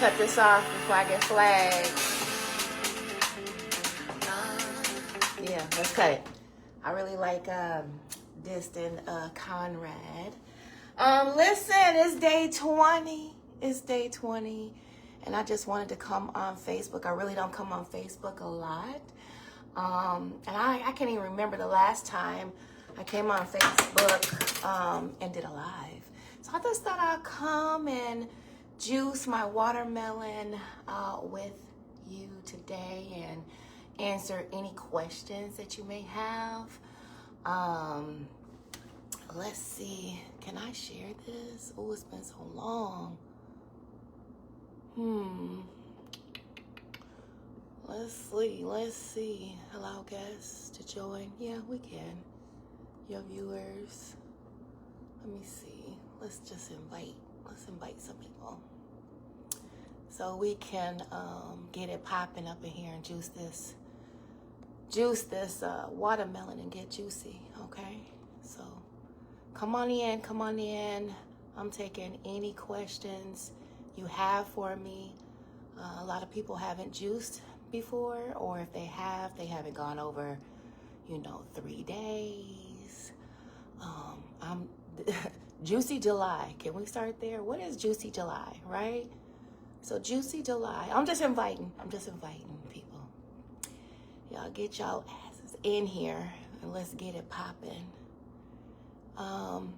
cut this off before I get flagged. Yeah, let's cut it. I really like Distant Conrad. Listen, it's day 20. It's day 20. And I just wanted to come on Facebook. I really don't come on Facebook a lot. And I can't even remember the last time I came on Facebook and did a live. So I just thought I'd come and juice my watermelon with you today and answer any questions that you may have. Let's see. Can I share this? Oh, it's been so long. Let's see. Allow guests to join. Yeah, we can. Your viewers. Let me see. Let's invite some people. So we can get it popping up in here and juice this watermelon and get juicy, okay? So come on in. I'm taking any questions you have for me. A lot of people haven't juiced before, or if they haven't gone over, 3 days. I'm Juicy July. Can we start there? What is Juicy July, right? So Juicy July. I'm just inviting people. Y'all get y'all asses in here and let's get it popping.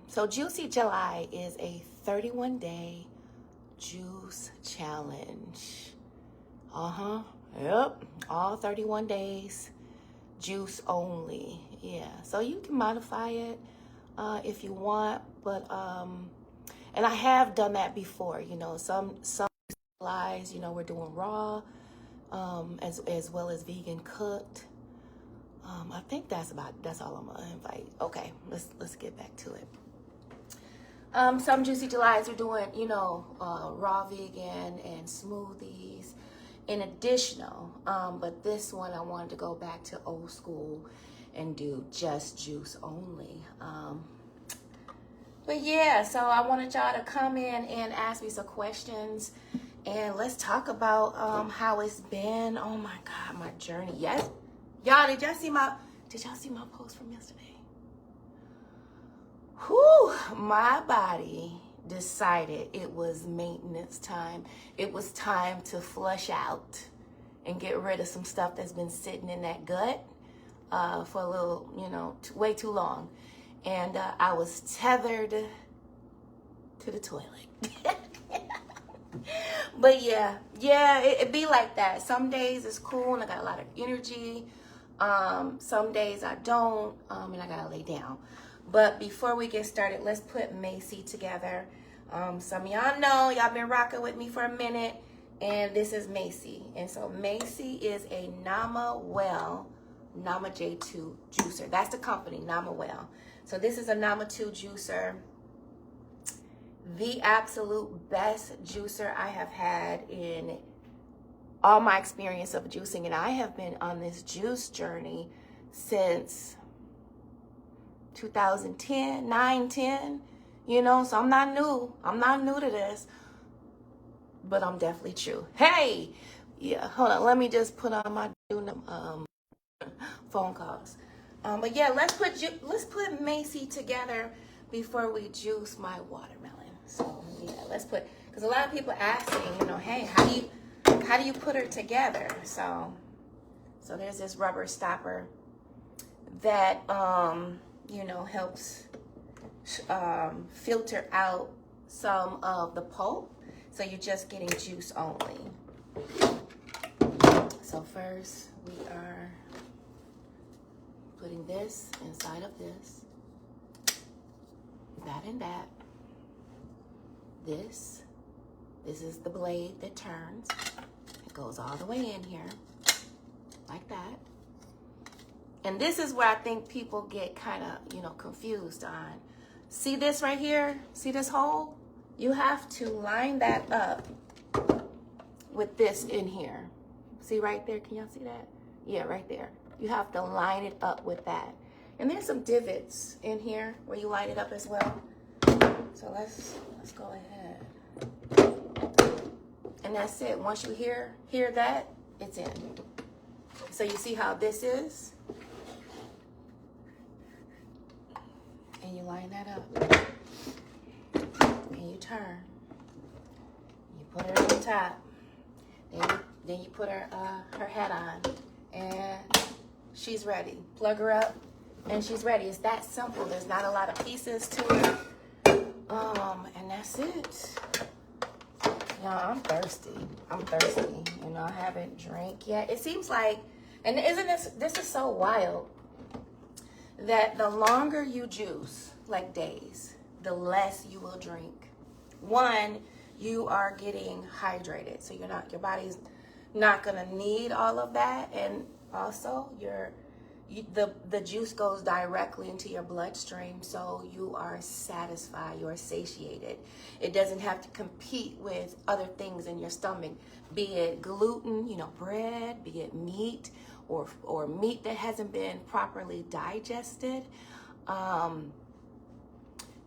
So Juicy July is a 31-day juice challenge. Yep. All 31 days, juice only. Yeah. So you can modify it if you want, but and I have done that before. Some lies. We're doing raw, as well as vegan cooked. I think that's all I'm gonna invite. Okay, let's get back to it. Some Juicy Julys are doing, raw vegan and smoothies in additional. But this one I wanted to go back to old school and do just juice only. But yeah, so I wanted y'all to come in and ask me some questions. And let's talk about how it's been. Oh my God, my journey. Yes, y'all, did y'all see my post from yesterday? Whew, my body decided it was maintenance time. It was time to flush out and get rid of some stuff that's been sitting in that gut for a little, way too long. And I was tethered to the toilet. But yeah, it be like that. Some days it's cool and I got a lot of energy. Some days I don't, and I gotta lay down. But before we get started, let's put Macy together. Some of y'all know, y'all been rocking with me for a minute, and this is Macy. And so Macy is a Nama J2 juicer. That's the company, Nama Well. So this is a Nama 2 juicer. The absolute best juicer I have had in all my experience of juicing. And I have been on this juice journey since 2010, 9-10, so I'm not new to this, but I'm definitely true. Hey, yeah, hold on, let me just put on my phone calls. But yeah, let's put Macy together before we juice my watermelon. So yeah, because a lot of people asking, hey, how do you put her together? So there's this rubber stopper that helps filter out some of the pulp, so you're just getting juice only. So first we are putting this inside of this, that and that. This is the blade that turns. It goes all the way in here, like that. And this is where I think people get kind of, confused on. See this right here? See this hole? You have to line that up with this in here. See right there? Can y'all see that? Yeah, right there. You have to line it up with that. And there's some divots in here where you line it up as well. So let's go ahead. And that's it. Once you hear that, it's in. So you see how this is? And you line that up. And you turn. You put her on top. Then you put her hat on. And she's ready. Plug her up and she's ready. It's that simple. There's not a lot of pieces to it. And that's it. Y'all, I'm thirsty. You know, I haven't drank yet. It seems like, and isn't this is so wild, that the longer you juice, like days, the less you will drink. One, you are getting hydrated. So your body's not gonna need all of that. And also the juice goes directly into your bloodstream, so you are satisfied, you're satiated. It doesn't have to compete with other things in your stomach, be it gluten, you know, bread, be it meat, or meat that hasn't been properly digested.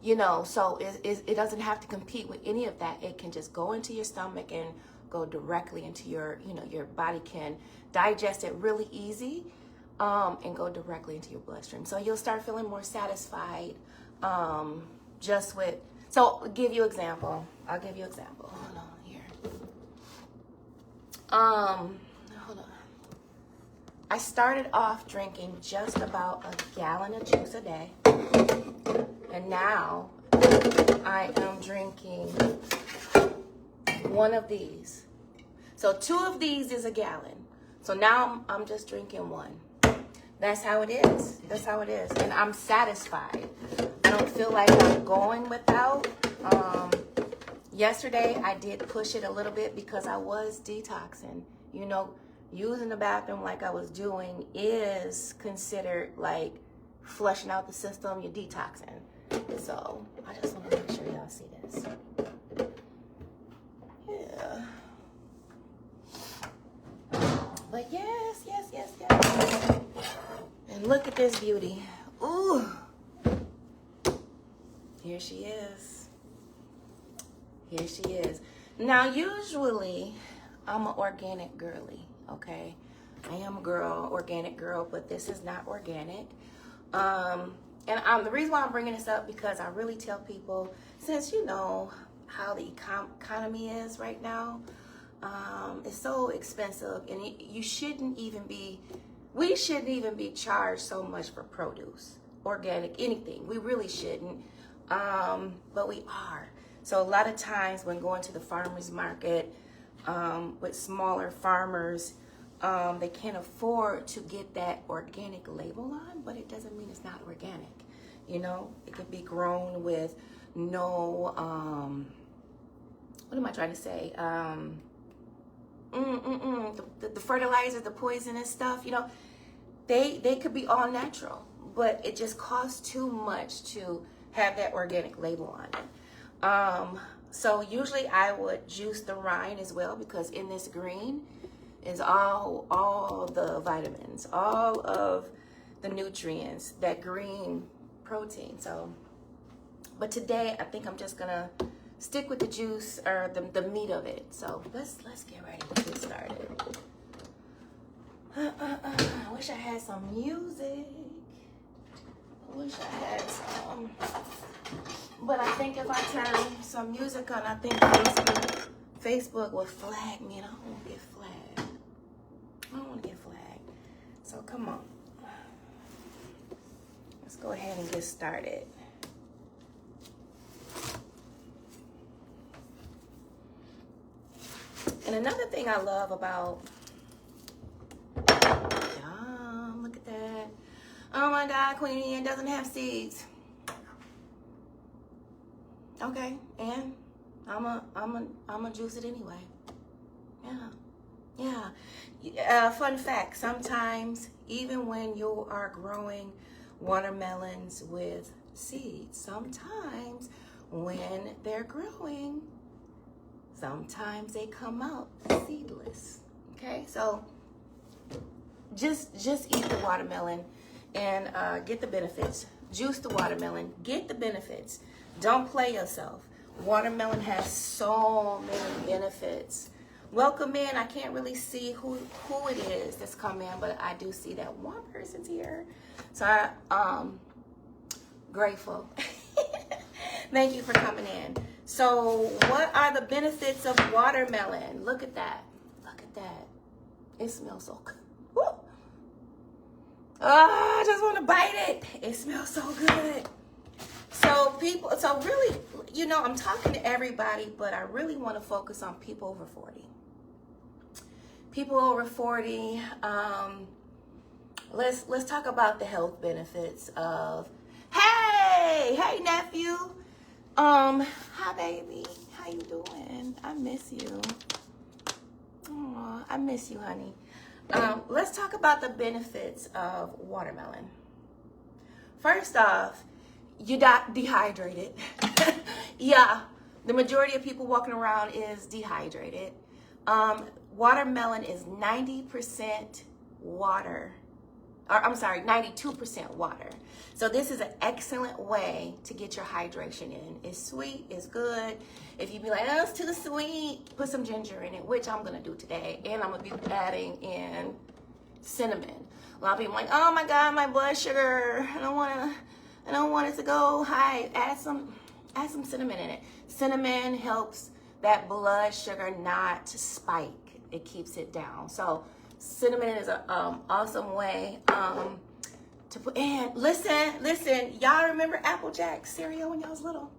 You know, so it doesn't have to compete with any of that. It can just go into your stomach and go directly into your body can digest it really easy. And go directly into your bloodstream. So you'll start feeling more satisfied just with, so I'll give you an example. Hold on here. Hold on. I started off drinking just about a gallon of juice a day. And now I am drinking one of these. So 2 of these is a gallon. So now I'm just drinking 1. That's how it is. And I'm satisfied. I don't feel like I'm going without. Yesterday, I did push it a little bit because I was detoxing. You know, using the bathroom like I was doing is considered like flushing out the system. You're detoxing. So I just want to make sure y'all see this. Yeah. But yes. And look at this beauty. Ooh. Here she is. Now, usually, I'm an organic girly, okay? I am a organic girl, but this is not organic. And the reason why I'm bringing this up, because I really tell people, since you know how the economy is right now, it's so expensive, and we shouldn't even be charged so much for produce, organic, anything. We really shouldn't, but we are. So a lot of times when going to the farmer's market with smaller farmers, they can't afford to get that organic label on, but it doesn't mean it's not organic. You know, it can be grown with no, what am I trying to say? The fertilizers, the poisonous stuff, you know, they could be all natural, but it just costs too much to have that organic label on it. So usually I would juice the rind as well, because in this green is all the vitamins, all of the nutrients, that green protein. So, but today I think I'm just gonna stick with the juice, or the meat of it. So let's get ready to get started. I wish I had some music. But I think if I turn some music on, I think Facebook will flag me, and I don't want to get flagged. So come on. Let's go ahead and get started. And another thing I love about, look at that. Oh my God, Queenie, it doesn't have seeds. Okay, and I'm a juice it anyway. Yeah. Fun fact, sometimes even when you are growing watermelons with seeds, sometimes when they're growing, sometimes they come out seedless. Okay, so just eat the watermelon and get the benefits. Juice the watermelon, get the benefits. Don't play yourself. Watermelon has so many benefits. welcome in. I can't really see who it is that's come in, but I do see that one person's here. So I'm grateful. Thank you for coming in. So what are the benefits of watermelon? Look at that. Look at that. It smells so good. Woo. Oh, I just want to bite it. It smells so good. So really, you know, I'm talking to everybody, but I really want to focus on people over 40. People over 40, let's talk about the health benefits of, hey nephew. Hi baby, how you doing? I miss you. Aw, I miss you, honey. Let's talk about the benefits of watermelon. First off, you're not dehydrated. Yeah, the majority of people walking around is dehydrated. Watermelon is 90% water. Or I'm sorry, 92% water. So this is an excellent way to get your hydration in. It's sweet, it's good. If you be like, oh, it's too sweet, put some ginger in it, which I'm gonna do today. And I'm gonna be adding in cinnamon. A lot of people are like, oh my God, my blood sugar, I don't want it to go high. Add some cinnamon in it. Cinnamon helps that blood sugar not to spike. It keeps it down. So cinnamon is an awesome way to put in. Listen, y'all remember Apple Jack cereal when y'all was little?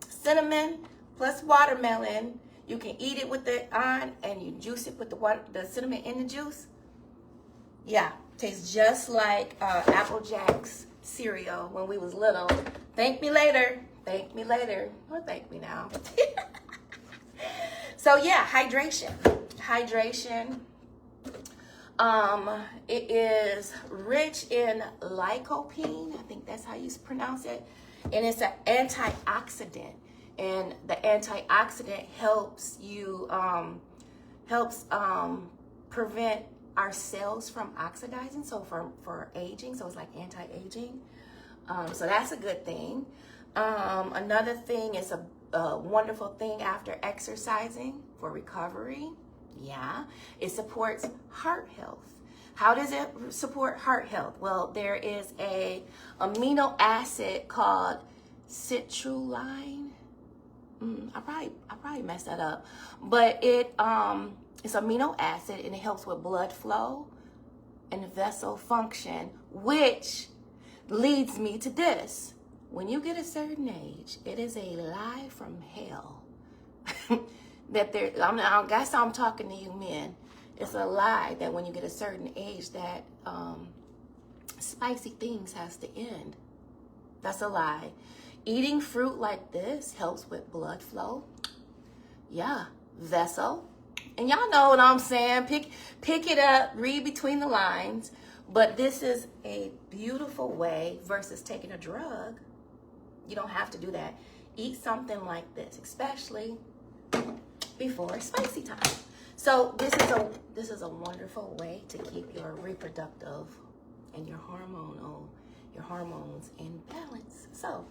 Cinnamon plus watermelon. You can eat it with the on and you juice it, put the cinnamon in the juice. Yeah, tastes just like Apple Jack's cereal when we was little. Thank me later. Thank me later. Or thank me now. So yeah, hydration. It is rich in lycopene. I think that's how you pronounce it. And it's an antioxidant. And the antioxidant helps you, prevent our cells from oxidizing. So for aging, so it's like anti-aging. So that's a good thing. Another thing is a wonderful thing after exercising for recovery. Yeah, it supports heart health. How does it support heart health? Well, there is a amino acid called citrulline. I probably messed that up, but it's amino acid and it helps with blood flow and vessel function, which leads me to this. When you get a certain age, it is a lie from hell that I guess I'm talking to you men. It's a lie that when you get a certain age that spicy things has to end. That's a lie. Eating fruit like this helps with blood flow. Yeah, vessel. And y'all know what I'm saying. Pick it up, read between the lines. But this is a beautiful way versus taking a drug. You don't have to do that. Eat something like this, especially before spicy time. So this is a wonderful way to keep your reproductive and your hormones in balance. So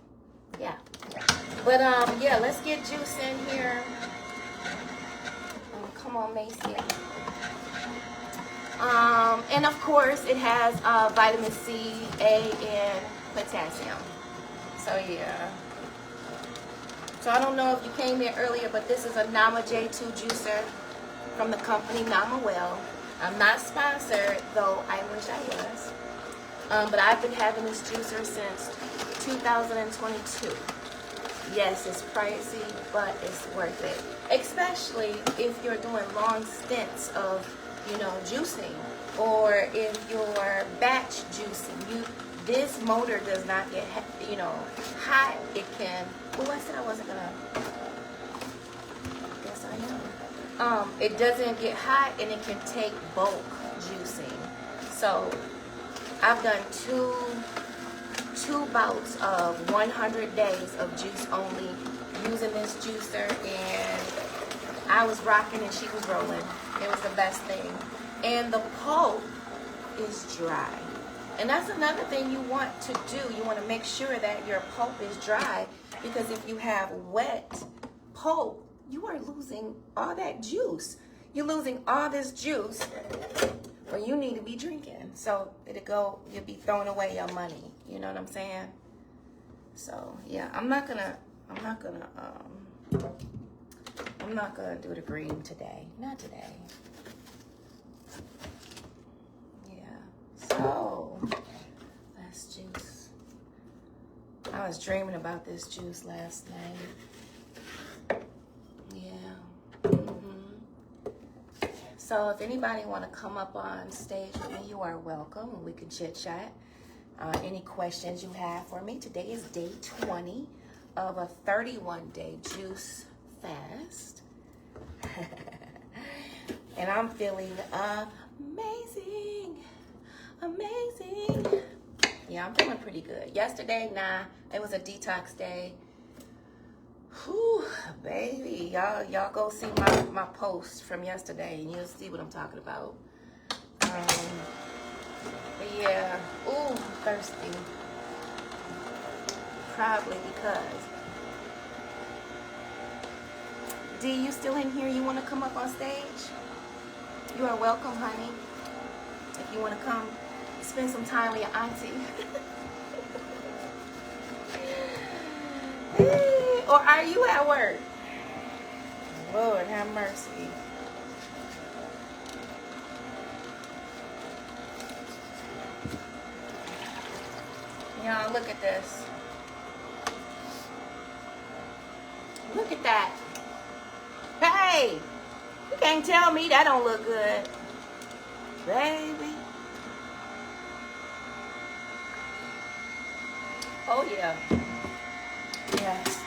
yeah. But yeah, let's get juice in here. Come on, Macy. And of course it has vitamin C, A, and potassium. So yeah. So I don't know if you came in earlier, but this is a Nama J2 juicer from the company Nama Well. I'm not sponsored, though I wish I was. But I've been having this juicer since 2022. Yes, it's pricey, but it's worth it. Especially if you're doing long stints of, juicing, or if you're batch juicing. This motor does not get, hot. It can. Oh, I said I wasn't gonna. Yes, I am. It doesn't get hot, and it can take bulk juicing. So I've done two bouts of 100 days of juice only using this juicer, and I was rocking and she was rolling. It was the best thing. And the pulp is dry. And that's another thing you want to do. You want to make sure that your pulp is dry, because if you have wet pulp, you are losing all that juice. You're losing all this juice when you need to be drinking. So you'll be throwing away your money. You know what I'm saying? So yeah, I'm not gonna do the green today. Not today. Yeah. So that's juice. I was dreaming about this juice last night. Yeah. So if anybody want to come up on stage with me, you are welcome, and we can chit chat. Any questions you have for me? Today is day 20 of a 31-day juice fast. And I'm feeling amazing. Yeah, I'm feeling pretty good. Yesterday, it was a detox day. Whew, baby, y'all go see my post from yesterday, and you'll see what I'm talking about. But yeah, ooh, I'm thirsty. Probably because. D, you still in here? You want to come up on stage? You are welcome, honey. If you want to come spend some time with your auntie. Or are you at work? Lord have mercy. Y'all, look at this. Look at that. Hey, you can't tell me that don't look good. Baby. Oh, yeah. Yes.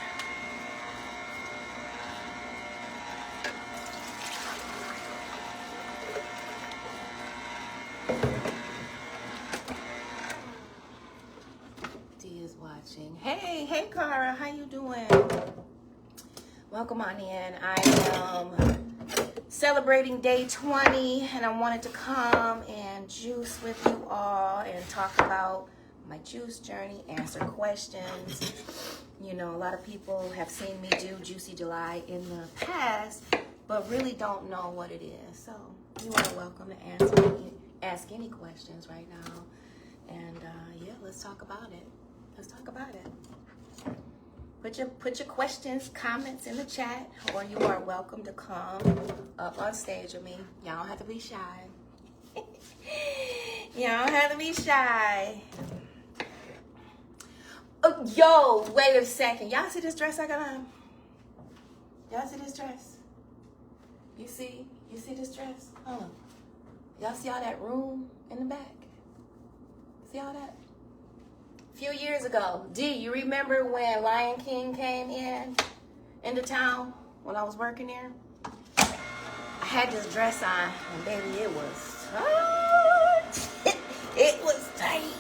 D is watching. Hey, Cara, how you doing? Welcome on in. I am celebrating day 20, and I wanted to come and juice with you all and talk about my juice journey, answer questions. You know, a lot of people have seen me do Juicy July in the past, but really don't know what it is. So you are welcome to ask any questions right now. And yeah, let's talk about it. Let's talk about it. Put your questions, comments in the chat, or you are welcome to come up on stage with me. Y'all don't have to be shy. Y'all don't have to be shy. Oh, yo, wait a second. Y'all see this dress I got on? Y'all see this dress? You see this dress? Hold on. Y'all see all that room in the back? See all that? A few years ago, D, you remember when Lion King came into town when I was working there? I had this dress on, and baby, it was tight. It was tight.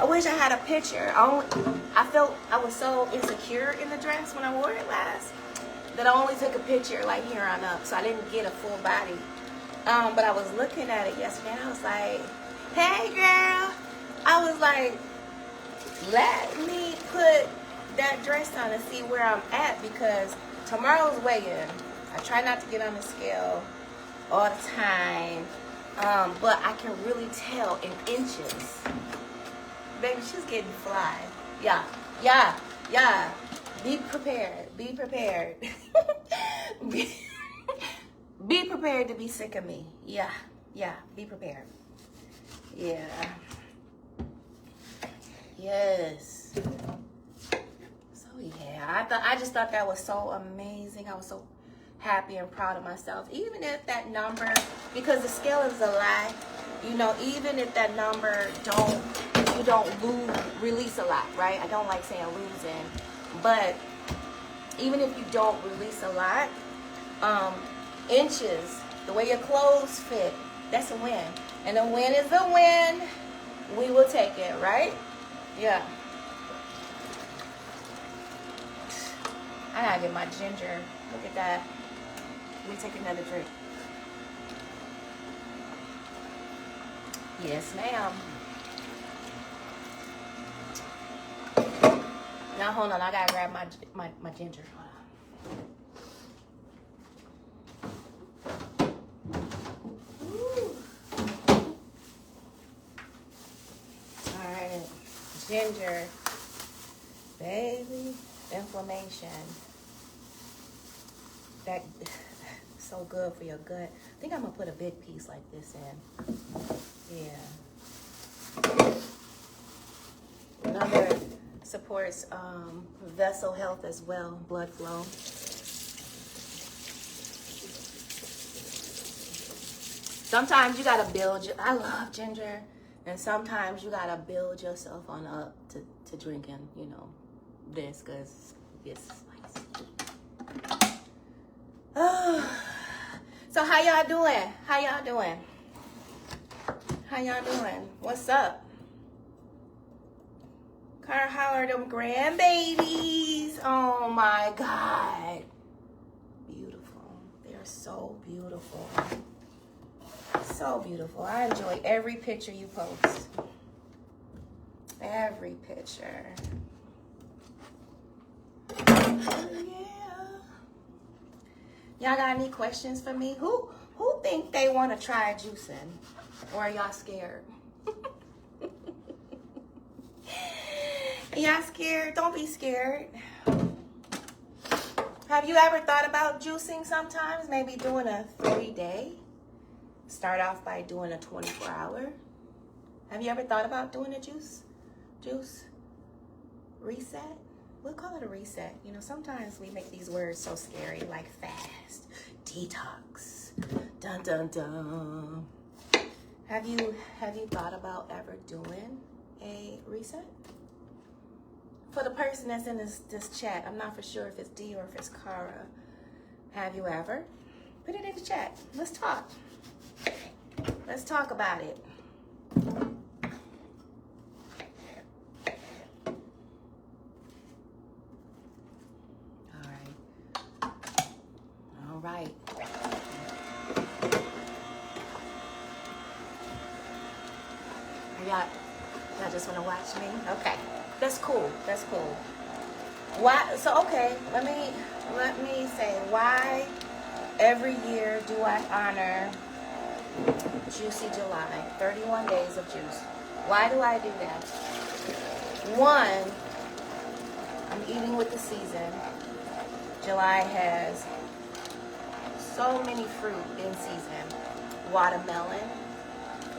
I wish I had a picture. I felt I was so insecure in the dress when I wore it last that I only took a picture like here on up, so I didn't get a full body. But I was looking at it yesterday, and I was like, hey, girl. I was like, let me put that dress on and see where I'm at, because tomorrow's weigh-in. I try not to get on the scale all the time, but I can really tell in inches. Baby, she's getting fly. Yeah. Be prepared. Be prepared. Be prepared to be sick of me. Yeah. Be prepared. Yeah. Yes. So yeah, I just thought that was so amazing. I was so happy and proud of myself. Even if that number, because the scale is a lie, you know, even if that number you don't release a lot, right? I don't like saying losing, but even if you don't release a lot, inches, the way your clothes fit, that's a win. And a win is a win. We will take it, right? Yeah. I gotta get my ginger. Look at that. Let me take another drink. Yes, ma'am. Now, hold on. I gotta grab my ginger. Hold on. Ginger. Baby, inflammation. That so good for your gut. I think I'm gonna put a big piece like this in. Yeah. Another supports vessel health as well, blood flow. Sometimes you gotta build. I love ginger, and sometimes you gotta build yourself on up to drinking. You know, this because it's spicy. So how y'all doing? How y'all doing? How y'all doing? What's up? Car, how are them grandbabies? Oh my God. Beautiful. They're so beautiful. So beautiful. I enjoy every picture you post. Every picture. Oh, yeah. Y'all got any questions for me? Who think they want to try juicing? Or are y'all scared? Y'all scared? Don't be scared. Have you ever thought about juicing sometimes? Maybe doing a 3-day? Start off by doing a 24-hour. Have you ever thought about doing a juice reset? We'll call it a reset. You know, sometimes we make these words so scary, like fast, detox, dun dun dun. Have you thought about ever doing a reset? For the person that's in this chat, I'm not for sure if it's D or if it's Cara. Have you ever? Put it in the chat. Let's talk. Let's talk about it. All right. Y'all just want to watch me? Okay. That's cool. That's cool. Why? So okay, let me say why every year do I honor Juicy July, 31 days of juice. Why do I do that? One, I'm eating with the season. July has so many fruit in season. Watermelon.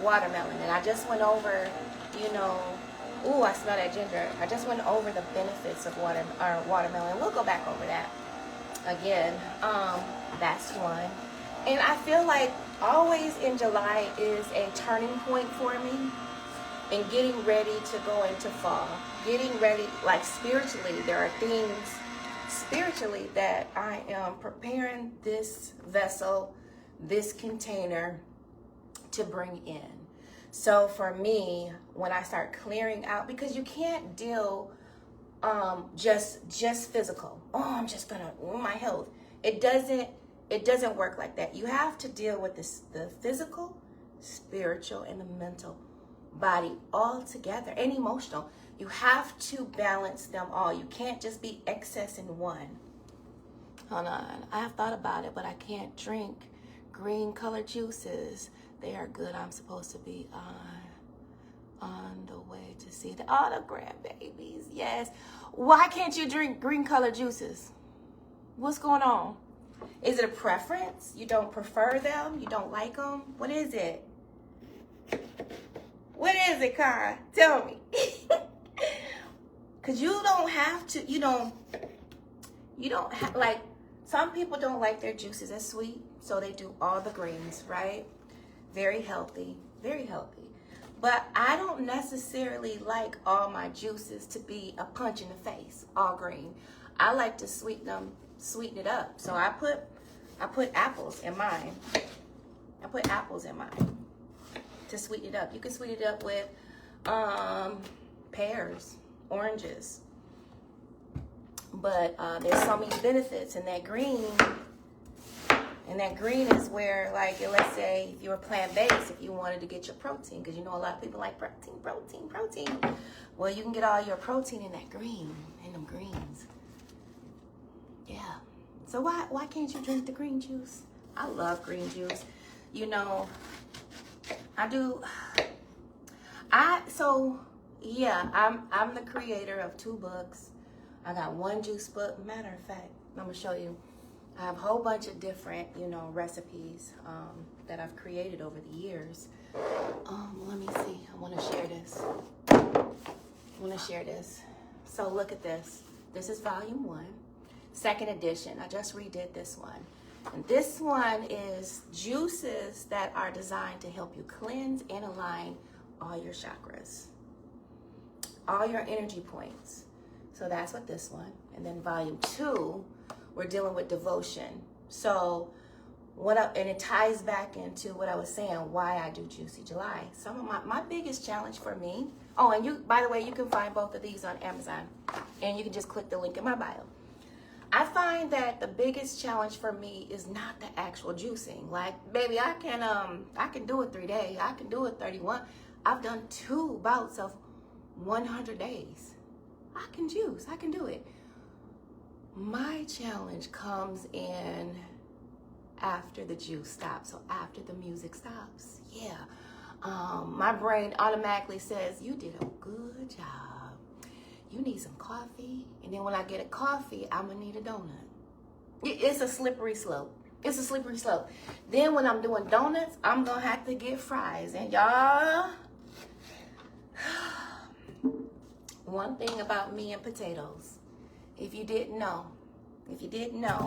And I just went over, you know, ooh, I smell that ginger. I just went over the benefits of watermelon. We'll go back over that again. That's one. And I feel like always in July is a turning point for me in getting ready to go into fall. Getting ready, like spiritually, there are things spiritually that I am preparing this vessel, this container to bring in. So for me, when I start clearing out, because you can't deal just physical. Oh, I'm just gonna my health. It doesn't work like that. You have to deal with the physical, spiritual, and the mental body all together, and emotional. You have to balance them all. You can't just be excess in one. Hold on. I have thought about it, but I can't drink green colored juices. They are good. I'm supposed to be on the way to see the grandbabies. Yes. Why can't you drink green colored juices? What's going on? Is it a preference? You don't prefer them? You don't like them? What is it? What is it, Cara? Tell me. Because you don't have to, you don't have, like, some people don't like their juices as sweet, so they do all the greens, right? Very healthy, very healthy. But I don't necessarily like all my juices to be a punch in the face, all green. I like to sweeten it up. So I put apples in mine. I put apples in mine to sweeten it up. You can sweeten it up with pears, oranges. But there's so many benefits in that green. And that green is where, like, let's say if you were plant-based, if you wanted to get your protein, because you know a lot of people like protein. Well, you can get all your protein in that green, in them greens. Yeah. So why can't you drink the green juice? I love green juice. You know, I do. So Yeah, I'm the creator of 2 books. I got 1 juice book. Matter of fact, I'm gonna show you. I have a whole bunch of different, recipes that I've created over the years. Let me see. I want to share this. So look at this. This is volume 1, 2nd edition. I just redid this one. And this one is juices that are designed to help you cleanse and align all your chakras, all your energy points. So that's what this one. And then volume 2, we're dealing with devotion. So and it ties back into what I was saying, why I do Juicy July. Some of my biggest challenge for me, and by the way, you can find both of these on Amazon, and you can just click the link in my bio. I find that the biggest challenge for me is not the actual juicing. Like, baby, I can do it 3 days. I can do it 31. I've done 2 bouts of 100 days. I can juice. I can do it. My challenge comes in after the juice stops, so after the music stops. Yeah. My brain automatically says, you did a good job. You need some coffee. And then when I get a coffee, I'm going to need a donut. It's a slippery slope. It's a slippery slope. Then when I'm doing donuts, I'm going to have to get fries. And y'all, one thing about me and potatoes, if you didn't know,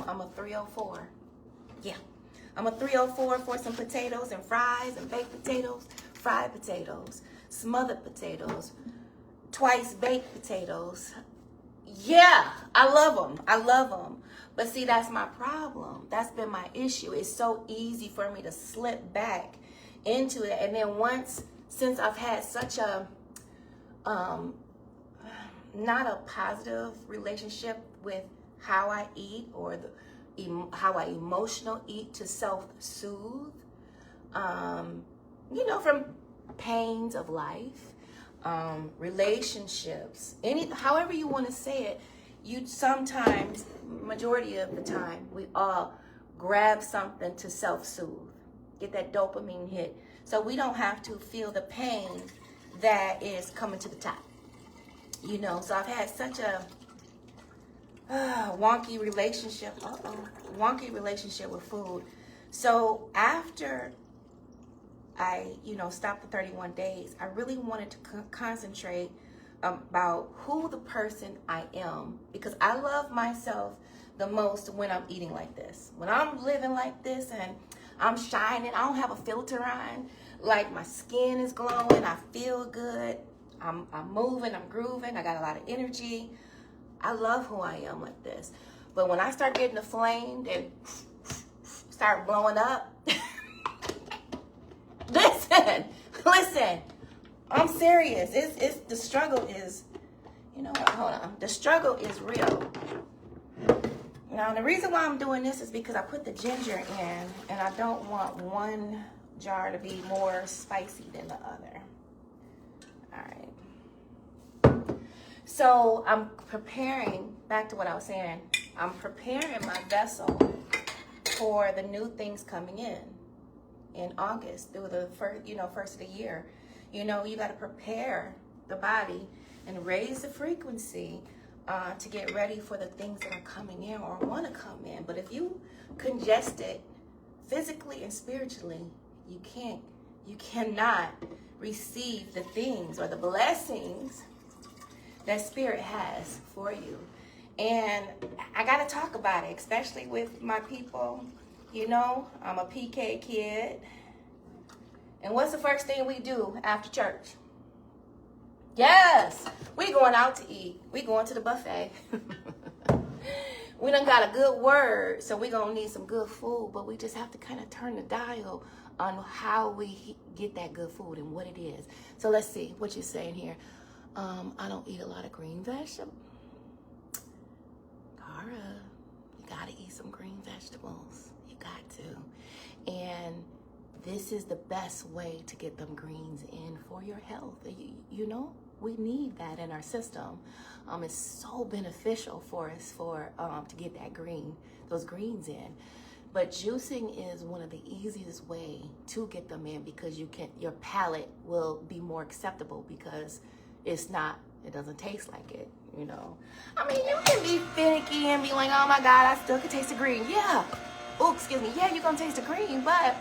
I'm a 304. Yeah, I'm a 304 for some potatoes and fries and baked potatoes, fried potatoes, smothered potatoes, twice baked potatoes. Yeah, I love them. But see, that's my problem. That's been my issue. It's so easy for me to slip back into it. And then since I've had such a, not a positive relationship with how I eat or how I emotional eat to self-soothe, from pains of life, relationships, however you want to say it, you sometimes, majority of the time, we all grab something to self-soothe, get that dopamine hit, so we don't have to feel the pain that is coming to the top. So I've had such a wonky relationship with food. So after I, stopped the 31 days, I really wanted to concentrate about who the person I am, because I love myself the most when I'm eating like this. When I'm living like this and I'm shining, I don't have a filter on, like my skin is glowing, I feel good, I'm moving, I'm grooving, I got a lot of energy. I love who I am like this. But when I start getting inflamed and start blowing up, listen, I'm serious. It's the struggle is, hold on. The struggle is real. Now, the reason why I'm doing this is because I put the ginger in, and I don't want one jar to be more spicy than the other. All right. So I'm preparing, back to what I was saying, I'm preparing my vessel for the new things coming in August through the first of the year. You got to prepare the body and raise the frequency to get ready for the things that are coming in or want to come in. But if you congest it physically and spiritually, you cannot receive the things or the blessings that Spirit has for you. And I got to talk about it, especially with my people. I'm a PK kid. And what's the first thing we do after church? Yes, we going out to eat. We going to the buffet. We done got a good word, so we going to need some good food, but we just have to kind of turn the dial on how we get that good food and what it is. So let's see what you're saying here. I don't eat a lot of green vegetables. Cara, you got to eat some green vegetables. You got to. And this is the best way to get them greens in for your health. We need that in our system. It's so beneficial for us to get those greens in. But juicing is one of the easiest way to get them in, because your palate will be more acceptable because it's not. It doesn't taste like it, you know. I mean, you can be finicky and be like, oh my God, I still can taste the green. Yeah. Oh, excuse me. Yeah, you're going to taste the green, but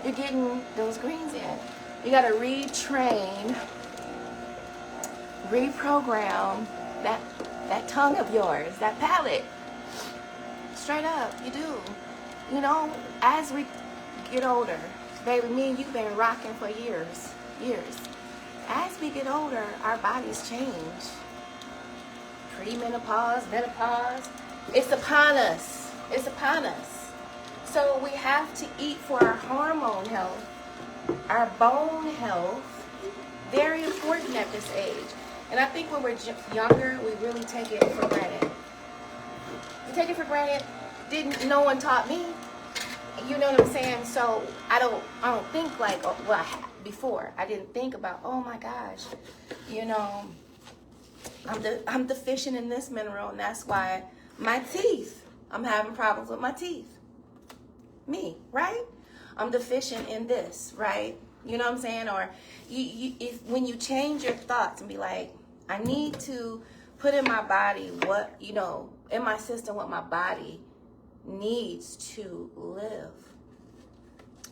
you're getting those greens in. You got to retrain, reprogram that tongue of yours, that palate. Straight up, you do. You know, as we get older, baby, me and you been rocking for years. As we get older, our bodies change. Premenopause, menopause, it's upon us. It's upon us. So we have to eat for our hormone health, our bone health. Very important at this age. And I think when we're younger, we really take it for granted. We take it for granted. No one taught me. You know what I'm saying? So I don't think like, well, before I didn't think about, oh my gosh, you know, I'm deficient in this mineral, and that's why my teeth, I'm having problems with my teeth. Me, right? I'm deficient in this, right? You know what I'm saying? Or when you change your thoughts and be like, I need to put in my body what, you know, in my system what my body needs to live.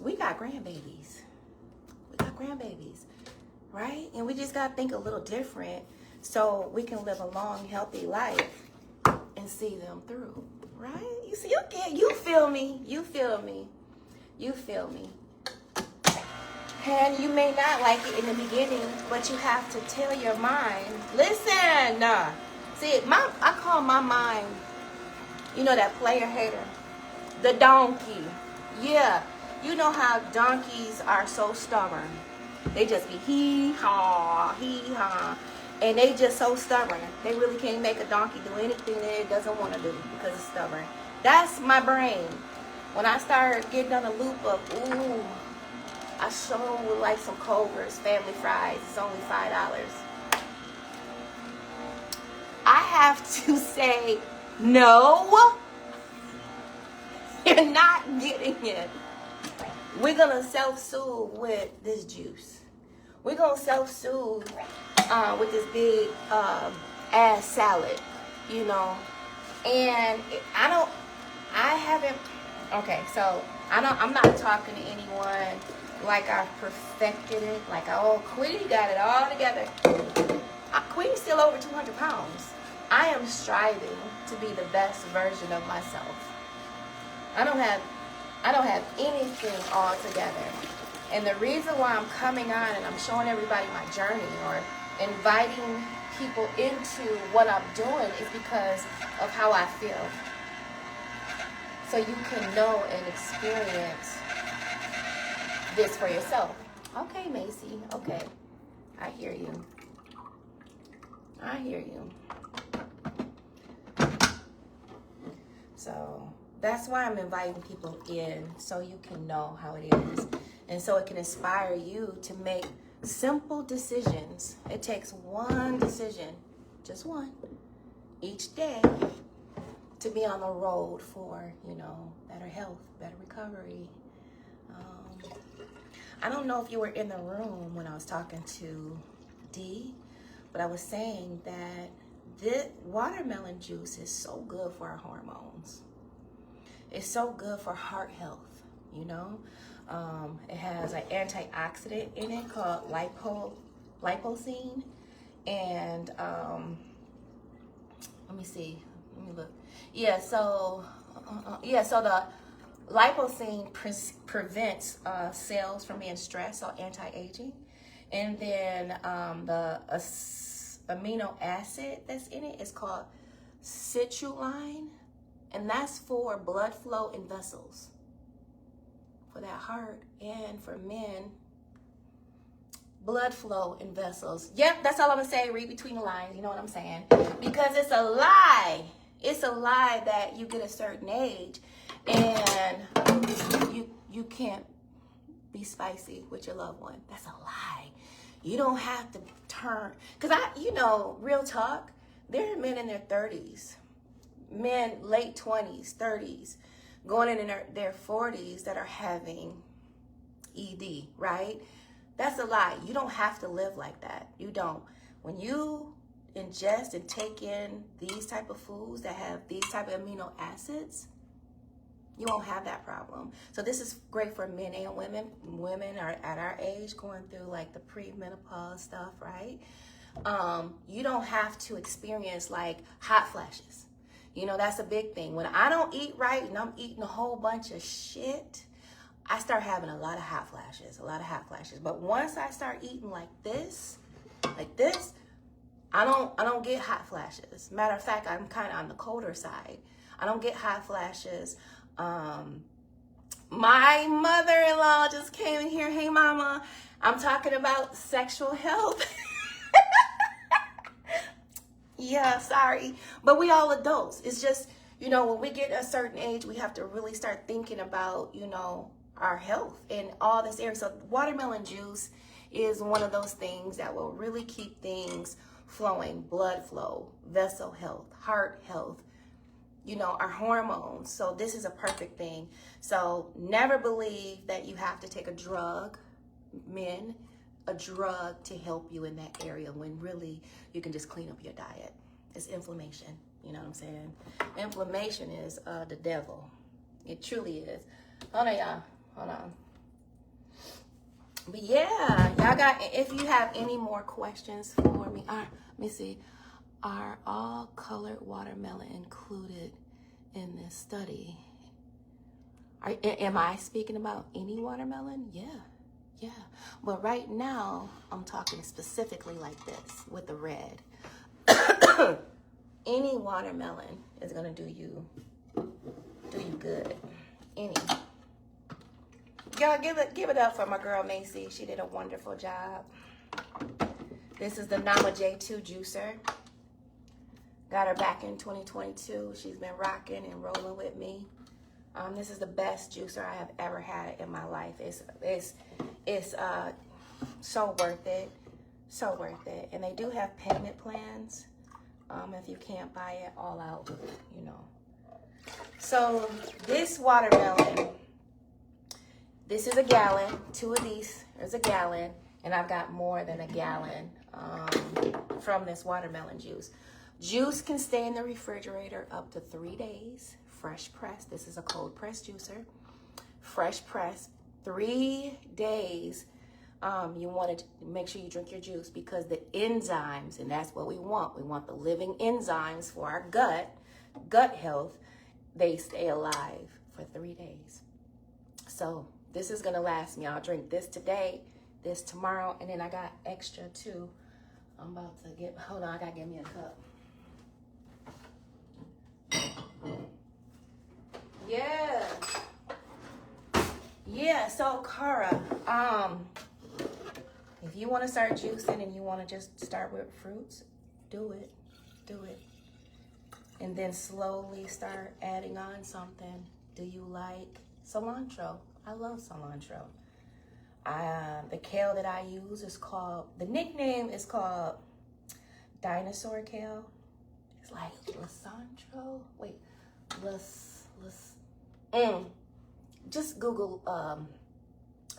We got grandbabies. Right? And we just got to think a little different so we can live a long, healthy life and see them through. Right? You see, you feel me. And you may not like it in the beginning, but you have to tell your mind, listen. See, I call my mind, you know, that player hater, the donkey. Yeah. You know how donkeys are so stubborn. They just be hee-haw, and they just so stubborn. They really can't make a donkey do anything that it doesn't want to do because it's stubborn. That's my brain. When I start getting on a loop of, ooh, I sure would like some Culver's family fries. It's only $5. I have to say, no, you're not getting it. We're going to self-soothe with this juice. We're going to self-soothe with this big ass salad, you know. And I'm not talking to anyone like I've perfected it. Like, oh, Queenie got it all together. Queenie's still over 200 pounds. I am striving to be the best version of myself. I don't have anything all together. And the reason why I'm coming on and I'm showing everybody my journey or inviting people into what I'm doing is because of how I feel. So you can know and experience this for yourself. Okay, Macy. Okay. I hear you. So that's why I'm inviting people in, so you can know how it is. And so it can inspire you to make simple decisions. It takes one decision, just one, each day to be on the road for, you know, better health, better recovery. I don't know if you were in the room when I was talking to Dee, but I was saying that this watermelon juice is so good for our hormones. It's so good for heart health, you know. It has an antioxidant in it called lipocene. And let me look. Yeah, so the lipocene prevents cells from being stressed, so anti-aging. And then the amino acid that's in it is called citrulline, and that's for blood flow in vessels, for that heart, and for men, blood flow in vessels. Yep, that's all I'm gonna say. Read between the lines, you know what I'm saying? Because it's a lie. It's a lie that you get a certain age and you can't be spicy with your loved one. That's a lie. You don't have to turn, because real talk, there are men in their 30s, men late 20s, 30s, going in their 40s that are having ED, right? That's a lie. You don't have to live like that. You don't. When you ingest and take in these type of foods that have these type of amino acids, you won't have that problem. So this is great for men and women. Women are at our age going through like the premenopause stuff, right? You don't have to experience like hot flashes. You know, that's a big thing. When I don't eat right and I'm eating a whole bunch of shit, I start having a lot of hot flashes, But once I start eating like this, I don't get hot flashes. Matter of fact, I'm kind of on the colder side. I don't get hot flashes. My mother-in-law just came in here. Hey, mama, I'm talking about sexual health. Yeah, sorry. But we all adults. It's just, you know, when we get a certain age, we have to really start thinking about, you know, our health in all this area. So watermelon juice is one of those things that will really keep things flowing, blood flow, vessel health, heart health, you know, our hormones. So this is a perfect thing. So never believe that you have to take a drug, men, a drug to help you in that area, when really you can just clean up your diet. It's inflammation. You know what I'm saying? Inflammation is the devil. It truly is. Hold on, y'all. Hold on. But yeah, y'all got, if you have any more questions for me, let me see. Are all colored watermelon included in this study? Am I speaking about any watermelon? Yeah. But right now, I'm talking specifically like this with the red. Any watermelon is gonna do you good. Any. Y'all give it up for my girl Macy. She did a wonderful job. This is the Nama J2 juicer. Got her back in 2022. She's been rocking and rolling with me. This is the best juicer I have ever had in my life. It's so worth it. So worth it. And they do have payment plans if you can't buy it all out, you know. So this watermelon, this is a gallon. 2 of these is a gallon. And I've got more than a gallon from this watermelon juice. Juice can stay in the refrigerator up to 3 days. Fresh press. This is a cold press juicer. Fresh press. 3 days. You want to make sure you drink your juice, because the enzymes, and that's what we want. We want the living enzymes for our gut health. They stay alive for 3 days. So this is going to last me. I'll drink this today, this tomorrow, and then I got extra too. I'm about to get, hold on, I got to get me a cup. Yeah, so Cara, if you want to start juicing and you want to just start with fruits, do it. And then slowly start adding on something. Do you like cilantro? I love cilantro. The kale that I use is called, the nickname is called dinosaur kale. It's like cilantro. Wait, just Google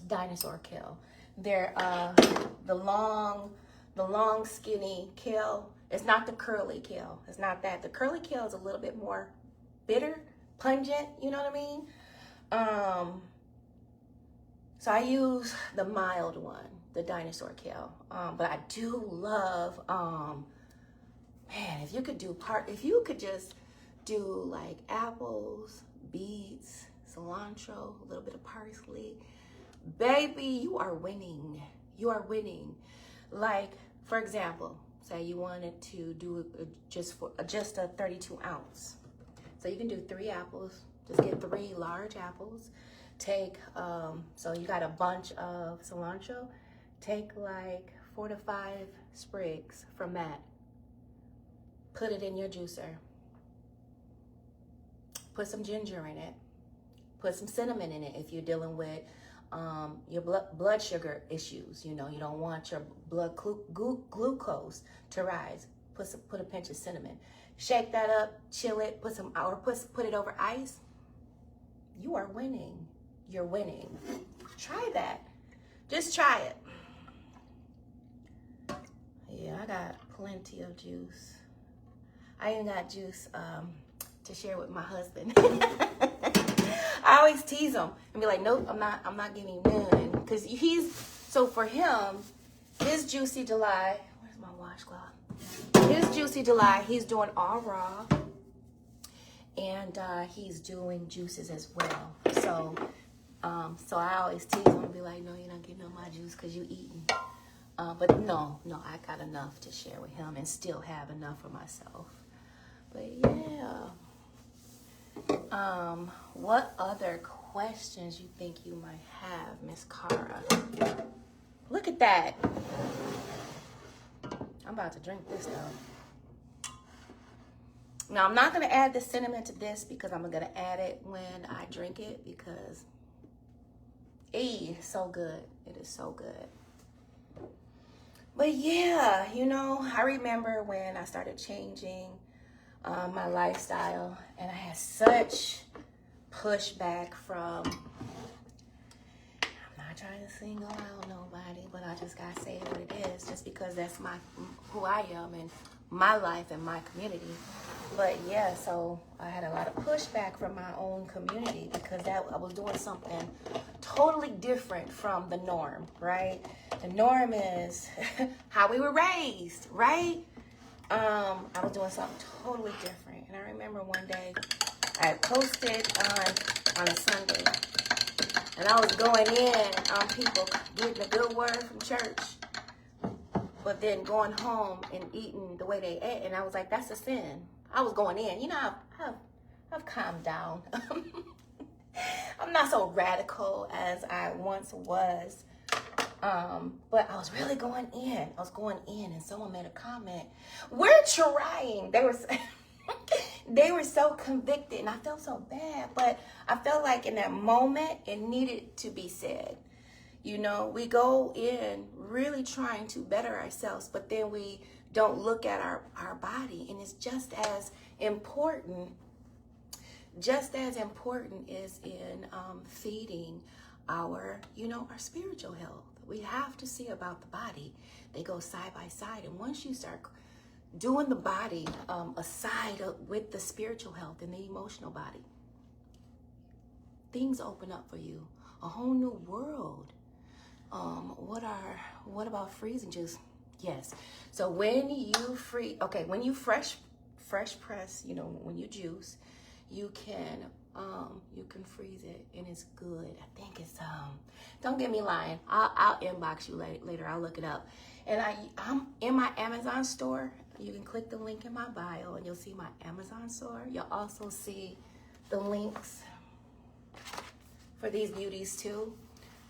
dinosaur kale. They're the long skinny kale. It's not the curly kale. It's not that. The curly kale is a little bit more bitter, pungent, you know what I mean? So I use the mild one, the dinosaur kale. But I do love, man, if you could just do like apples, beets, cilantro, a little bit of parsley, baby, you are winning. Like, for example, say you wanted to do just a 32 ounce. So you can do 3 apples. Just get 3 large apples. Take, so you got a bunch of cilantro. Take like 4 to 5 sprigs from that. Put it in your juicer. Put some ginger in it. Put some cinnamon in it if you're dealing with your blood sugar issues. You know, you don't want your blood glucose to rise. Put a pinch of cinnamon. Shake that up, chill it, put it over ice. You are winning. You're winning. Try that. Just try it. Yeah, I got plenty of juice. I even got juice to share with my husband. I always tease him and be like, nope, I'm not getting none. Because so for him, his Juicy July, where's my washcloth? His Juicy July, he's doing all raw. And he's doing juices as well. So I always tease him and be like, no, you're not getting on my juice because you eating. But no, I got enough to share with him and still have enough for myself. But yeah. What other questions you think you might have, Miss Cara? Look at that. I'm about to drink this though. Now I'm not gonna add the cinnamon to this because I'm gonna add it when I drink it because it's so good. It is so good. But yeah, I remember when I started changing my lifestyle, and I had such pushback from, I'm not trying to single out nobody, but I just gotta say what it is, just because that's who I am and my life and my community. But yeah, so I had a lot of pushback from my own community because I was doing something totally different from the norm, right? The norm is how we were raised, right? I was doing something totally different. And I remember one day I had posted on a Sunday, and I was going in on people getting a good word from church, but then going home and eating the way they ate. And I was like, that's a sin. I was going in. I've calmed down. I'm not so radical as I once was. But I was really going in. And someone made a comment. We're trying. They were so convicted, and I felt so bad. But I felt like in that moment, it needed to be said. We go in really trying to better ourselves, but then we don't look at our body, and it's just as important. Just as important is in feeding our spiritual health. We have to see about the body. They go side by side. And once you start doing the body aside with the spiritual health and the emotional body, things open up for you. A whole new world. What about freezing juice? Yes. So when you fresh press, when you juice, you can freeze it, and it's good. I think it's don't get me lying. I'll inbox you later. I'll look it up. And I'm in my Amazon store. You can click the link in my bio and you'll see my Amazon store. You'll also see the links for these beauties too.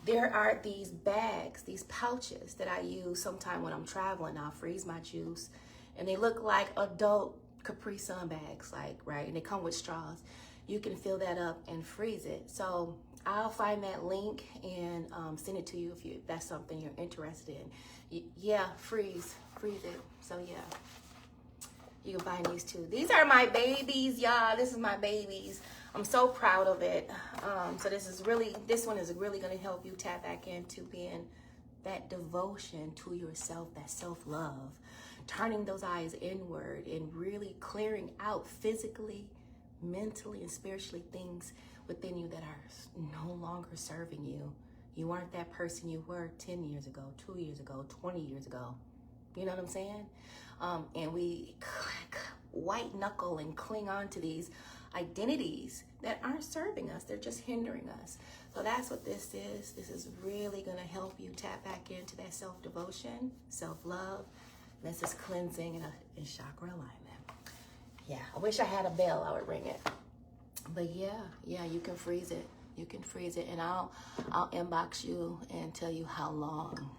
There are these bags, these pouches that I use sometime when I'm traveling. I'll freeze my juice, and they look like adult Capri Sun bags, right? And they come with straws. You can fill that up and freeze it. So I'll find that link and send it to you if that's something you're interested in. Yeah, freeze it. So yeah, you can find these too. These are my babies, y'all. This is my babies. I'm so proud of it. So this one is really gonna help you tap back into being that devotion to yourself, that self-love, turning those eyes inward and really clearing out physically, mentally, and spiritually things within you that are no longer serving you. You aren't that person you were 10 years ago, 2 years ago, 20 years ago. You know what I'm saying? And we white knuckle and cling on to these identities that aren't serving us. They're just hindering us. So that's what this is. This is really going to help you tap back into that self-devotion, self-love. This is cleansing and chakra alignment. Yeah, I wish I had a bell. I would ring it. But yeah, you can freeze it. You can freeze it, and I'll inbox you and tell you how long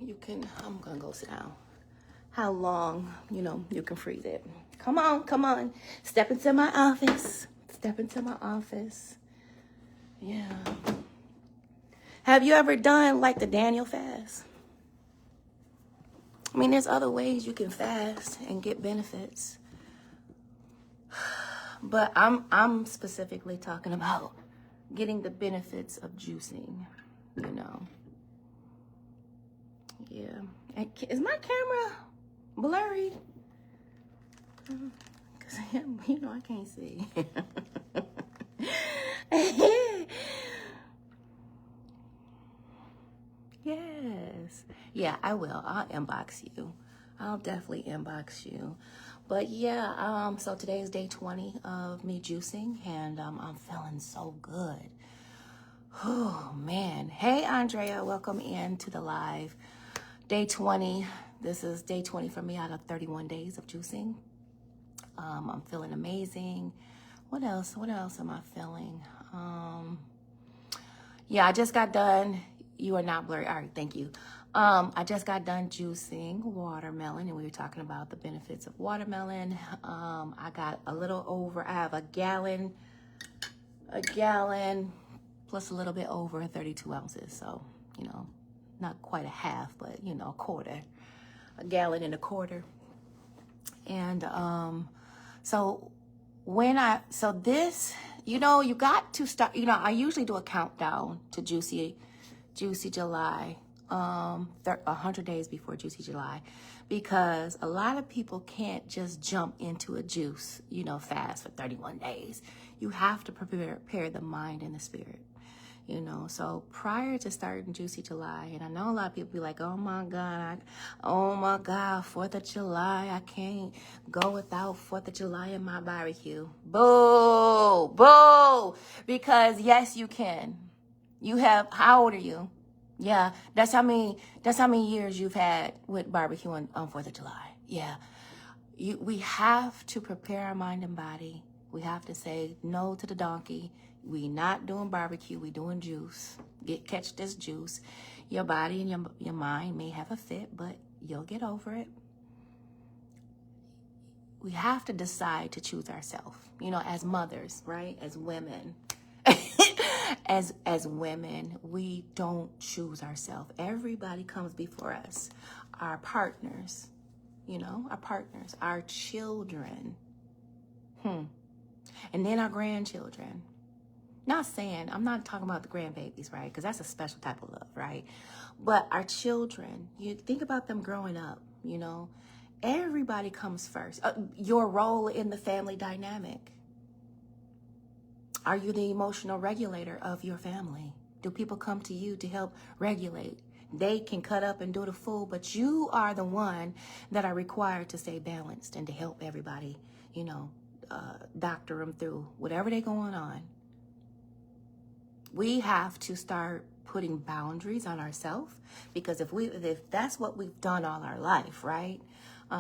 you can. I'm gonna go sit down. How long you can freeze it. Come on. Step into my office. Yeah. Have you ever done like the Daniel fast? I mean, there's other ways you can fast and get benefits. But I'm specifically talking about getting the benefits of juicing, Yeah. And is my camera blurry? Because, you know, I can't see. Yes. Yeah, I will. I'll inbox you. I'll definitely inbox you. But yeah, so today is day 20 of me juicing, and I'm feeling so good. Oh, man. Hey, Andrea, welcome into the live. Day 20. This is day 20 for me out of 31 days of juicing. I'm feeling amazing. What else? What else am I feeling? Yeah, I just got done. You are not blurry. All right, thank you. I just got done juicing watermelon, and we were talking about the benefits of watermelon. I got a little over, I have a gallon plus a little bit over 32 ounces. So, you know, not quite a half, but, you know, a gallon and a quarter. And so this, you know, you got to start, you know, I usually do a countdown to Juicy July, 100 days before Juicy July, because a lot of people can't just jump into a juice, you know, fast for 31 days. You have to prepare the mind and the spirit, you know. So prior to starting Juicy July, and I know a lot of people be like, oh my God, 4th of July, I can't go without 4th of July in my barbecue. Boo, boo, because yes, you can. You have, how old are you? Yeah, that's how many years you've had with barbecue on 4th of July. Yeah, we have to prepare our mind and body. We have to say no to the donkey. We not doing barbecue, we doing juice. Catch this juice. Your body and your mind may have a fit, but you'll get over it. We have to decide to choose ourselves, you know, as mothers, right? As women. As women, we don't choose ourselves. Everybody comes before us. Our partners, you know, our children, and then our grandchildren. I'm not talking about the grandbabies, right? Because that's a special type of love, right? But our children, you think about them growing up, you know, everybody comes first. Your role in the family dynamic. Are you the emotional regulator of your family? Do people come to you to help regulate? They can cut up and do the fool, but you are the one that are required to stay balanced and to help everybody, you know, doctor them through whatever they're going on. We have to start putting boundaries on ourselves, because if that's what we've done all our life, right?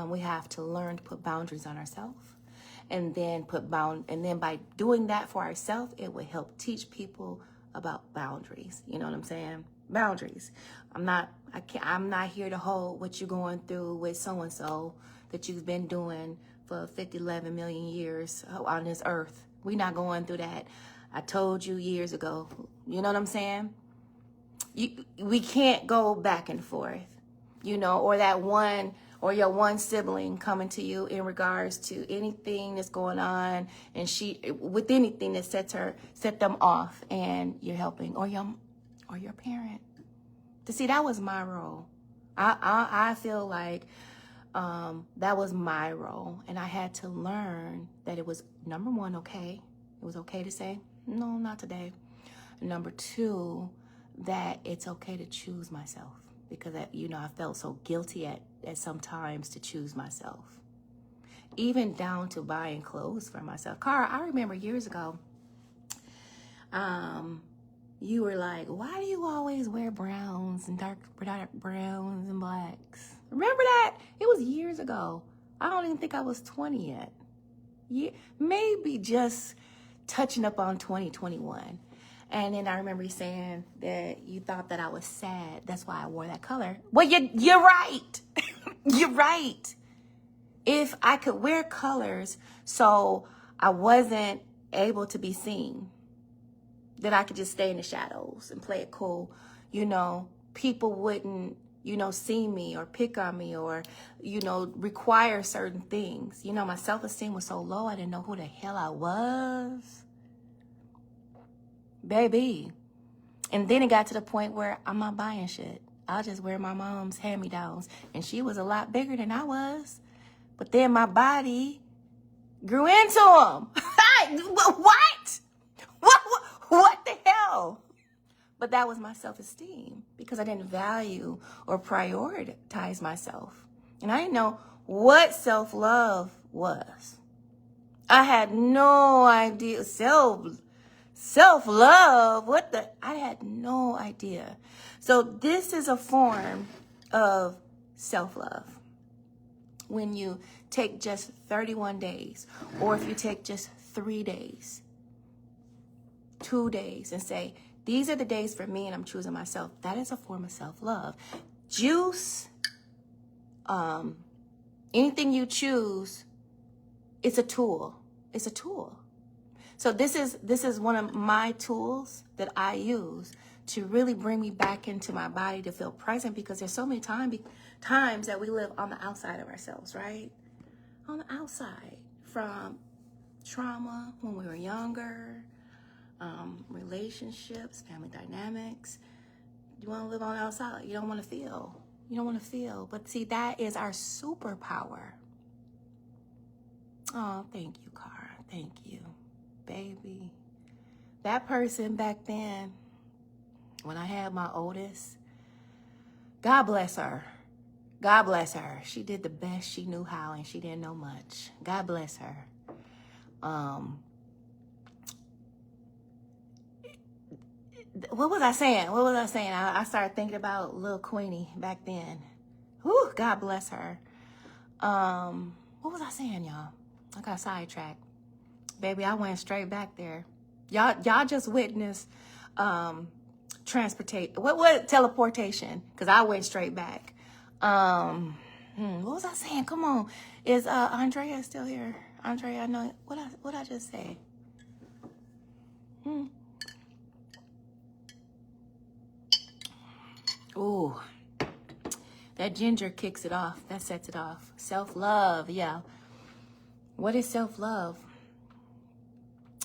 We have to learn to put boundaries on ourselves. And then by doing that for ourselves, it will help teach people about boundaries. You know what I'm saying? Boundaries. I'm not here to hold what you're going through with so-and-so that you've been doing for 11 million years on this earth. We're not going through that. I told you years ago. You know what I'm saying? We can't go back and forth, you know, or your one sibling coming to you in regards to anything that's going on, and with anything that set them off, and you're helping, or your parent. To see, that was my role. I feel like that was my role, and I had to learn that it was, number one, okay. It was okay to say, no, not today. Number two, that it's okay to choose myself. Because, you know, I felt so guilty at some times to choose myself. Even down to buying clothes for myself. Cara, I remember years ago, you were like, why do you always wear browns and dark browns and blacks? Remember that? It was years ago. I don't even think I was 20 yet. Maybe just touching up on 2021. And then I remember you saying that you thought that I was sad. That's why I wore that color. Well, you're right. You're right. If I could wear colors so I wasn't able to be seen, that I could just stay in the shadows and play it cool, you know, people wouldn't, you know, see me or pick on me or, you know, require certain things. You know, my self-esteem was so low, I didn't know who the hell I was. Baby. And then it got to the point where I'm not buying shit. I'll just wear my mom's hand-me-downs. And she was a lot bigger than I was. But then my body grew into them. What? What the hell? But that was my self-esteem because I didn't value or prioritize myself. And I didn't know what self-love was. I had no idea. Self-love, I had no idea. So this is a form of self-love. When you take just 31 days, or if you take just 3 days, 2 days, and say, these are the days for me and I'm choosing myself. That is a form of self-love. Juice, anything you choose, it's a tool. It's a tool. So this is one of my tools that I use to really bring me back into my body to feel present, because there's so many times that we live on the outside of ourselves, right? On the outside, from trauma when we were younger, relationships, family dynamics. You want to live on the outside. You don't want to feel. You don't want to feel. But see, that is our superpower. Oh, thank you, Cara. Thank you, baby. That person back then, when I had my oldest, God bless her. God bless her. She did the best she knew how, and she didn't know much. God bless her. What was I saying? I started thinking about little Queenie back then. Whew, God bless her. What was I saying, y'all? I got sidetracked. Baby, I went straight back there. Y'all just witnessed teleportation, because I went straight back. What was I saying? Come on. Is Andrea still here? Andrea, I know what I just say. Ooh. That ginger kicks it off. That sets it off. Self-love, yeah. What is self-love?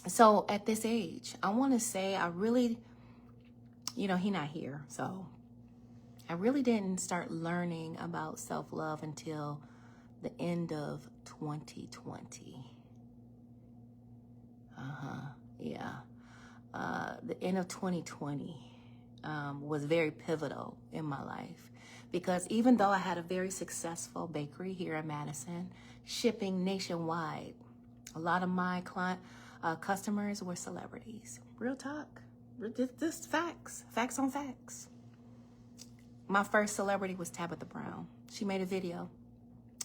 So at this age, I want to say I really, he not here, so I really didn't start learning about self-love until the end of 2020. Yeah. The end of 2020 was very pivotal in my life, because even though I had a very successful bakery here in Madison, shipping nationwide, a lot of my customers were celebrities. Real talk. Just facts. Facts on facts. My first celebrity was Tabitha Brown. She made a video.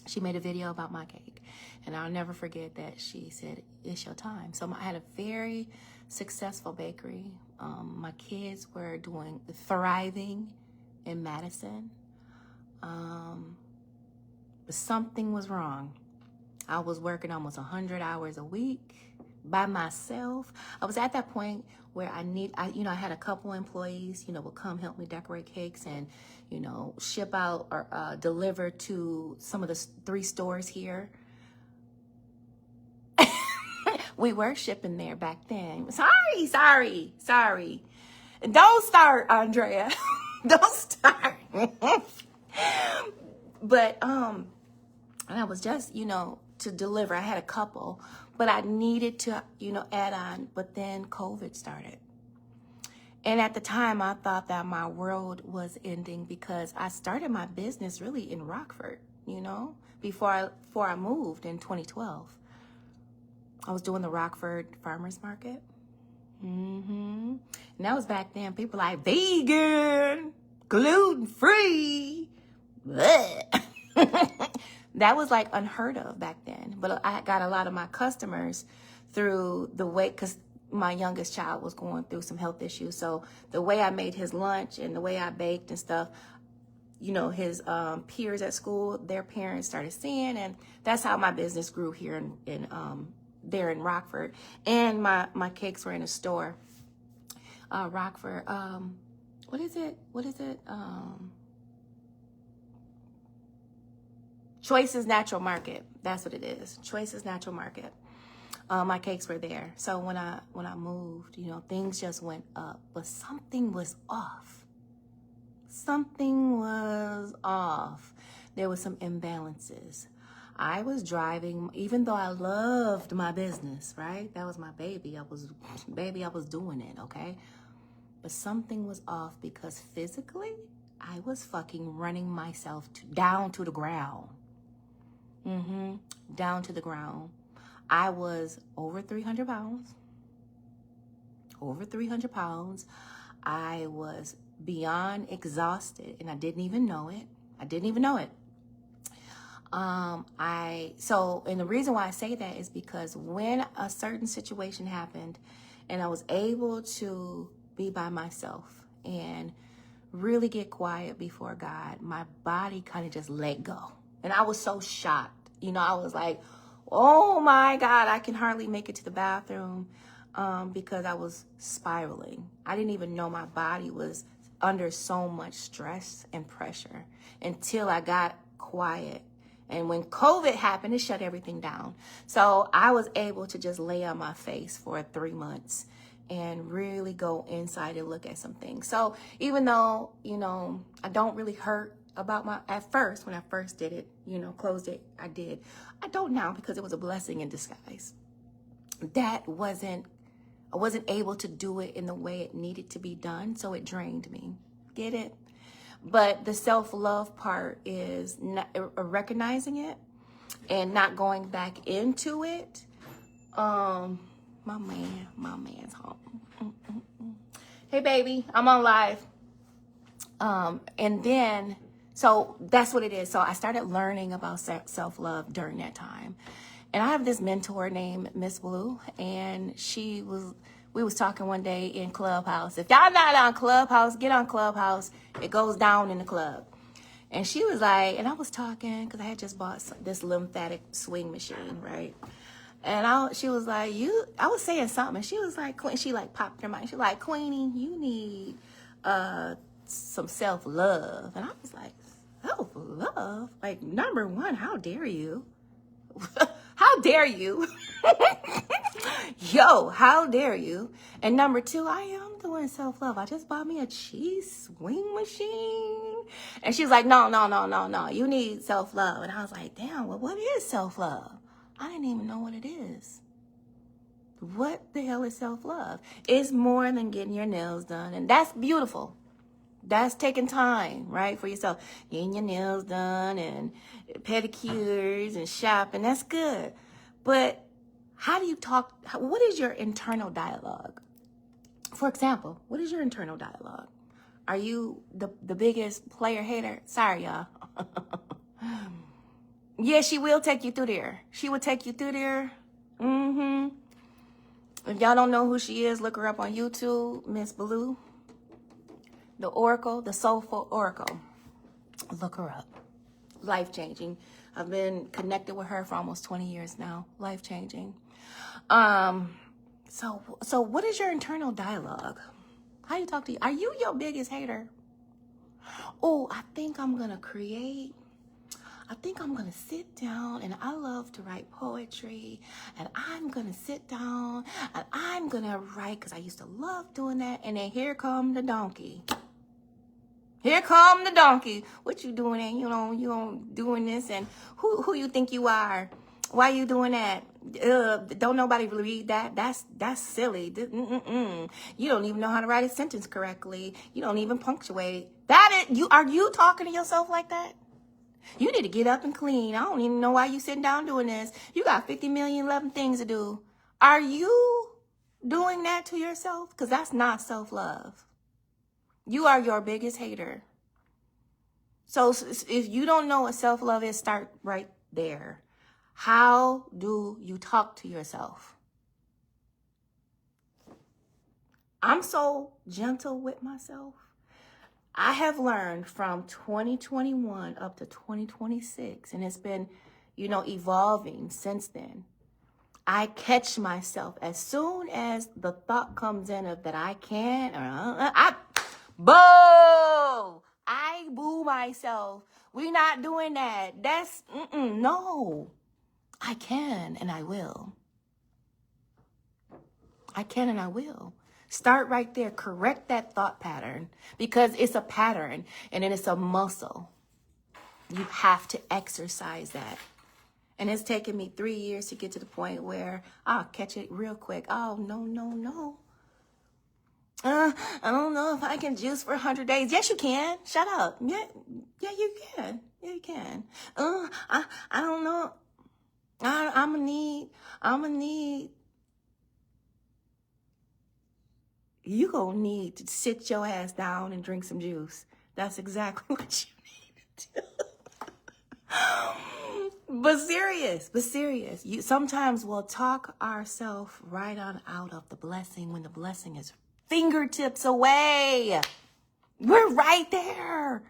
She made a video about my cake. And I'll never forget that she said, it's your time. So I had a very successful bakery. My kids were thriving in Madison. But something was wrong. I was working almost 100 hours a week by myself. I was at that point where I had a couple employees, would come help me decorate cakes and, ship out or deliver to some of the 3 stores here. We were shipping there back then. Sorry. Don't start, Andrea. Don't start. But, and I was just, to deliver. I had a couple, but I needed to, add on. But then COVID started. And at the time, I thought that my world was ending, because I started my business really in Rockford, before I moved in 2012. I was doing the Rockford Farmers Market. And that was back then. People like, vegan, gluten-free. That was like unheard of back then. But I got a lot of my customers through the way, because my youngest child was going through some health issues. So the way I made his lunch and the way I baked and stuff, his peers at school, their parents started seeing, and that's how my business grew here there in Rockford. And my cakes were in a store. Rockford, what is it? Choices Natural Market. That's what it is. Choices Natural Market. My cakes were there. So when I moved, things just went up, but something was off. something was off. There was some imbalances. I was driving, even though I loved my business, right? That was my baby. I was doing it, okay? But something was off because physically, I was fucking running myself down to the ground. Down to the ground. I was over 300 pounds. Over 300 pounds. I was beyond exhausted, and I didn't even know it. And the reason why I say that is because when a certain situation happened and I was able to be by myself and really get quiet before God, my body kind of just let go. And I was so shocked. I was like, oh my God, I can hardly make it to the bathroom because I was spiraling. I didn't even know my body was under so much stress and pressure until I got quiet. And when COVID happened, it shut everything down. So I was able to just lay on my face for 3 months and really go inside and look at some things. So even though, I don't really hurt about at first, when I first did it, closed it, I did. I don't now because it was a blessing in disguise. I wasn't able to do it in the way it needed to be done. So it drained me. Get it? But the self-love part is not, recognizing it and not going back into it. My man's home. Hey, baby, I'm on live. And then, so that's what it is. So I started learning about self-love during that time. And I have this mentor named Miss Blue, and we was talking one day in Clubhouse. If y'all not on Clubhouse, get on Clubhouse. It goes down in the club. And she was like, and I was talking because I had just bought this lymphatic swing machine, right? And she was like, I was saying something. And she was like, she like popped her mind. She was like, Queenie, you need some self-love. And I was like, self-love? Like, number one, how dare you? How dare you? Yo, how dare you? And number two, I am doing self-love. I just bought me a cheese swing machine. And she's like, no. You need self-love. And I was like, damn, well, what is self-love? I didn't even know what it is. What the hell is self-love? It's more than getting your nails done. And that's beautiful. That's taking time, right, for yourself. Getting your nails done and pedicures and shopping. That's good. But how do you talk? What is your internal dialogue? For example, what is your internal dialogue? Are you the biggest player hater? Sorry, y'all. Yeah, she will take you through there. She will take you through there. If y'all don't know who she is, look her up on YouTube, Miss Blue. The Oracle, the Soulful Oracle. Look her up. Life-changing. I've been connected with her for almost 20 years now. Life-changing. So what is your internal dialogue? How you talk to you? Are you your biggest hater? Oh, I think I'm going to sit down, and I love to write poetry, and I'm going to sit down and I'm going to write because I used to love doing that. And then here come the donkey. Here come the donkey. What you doing? And you doing this, and who you think you are? Why you doing that? Don't nobody read that. That's silly. You don't even know how to write a sentence correctly. You don't even punctuate. Are you talking to yourself like that? You need to get up and clean. I don't even know why you sitting down doing this. You got 50 million 11 things to do. Are you doing that to yourself? Because that's not self-love. You are your biggest hater. So if you don't know what self-love is, start right there. How do you talk to yourself? I'm so gentle with myself. I have learned from 2021 up to 2026, and it's been, evolving since then. I catch myself as soon as the thought comes in of that I can't, I boo myself. We're not doing that. That's, no. I can and I will. I can and I will. Start right there. Correct that thought pattern, because it's a pattern and then it's a muscle. You have to exercise that. And it's taken me 3 years to get to the point where I'll catch it real quick. Oh, no. I don't know if I can juice for 100 days. Yes, you can. Shut up. Yeah, you can. Yeah, you can. I don't know. I'm gonna need. You gonna need to sit your ass down and drink some juice. That's exactly what you need to do. But serious. You sometimes we'll talk ourselves right on out of the blessing when the blessing is fingertips away. We're right there.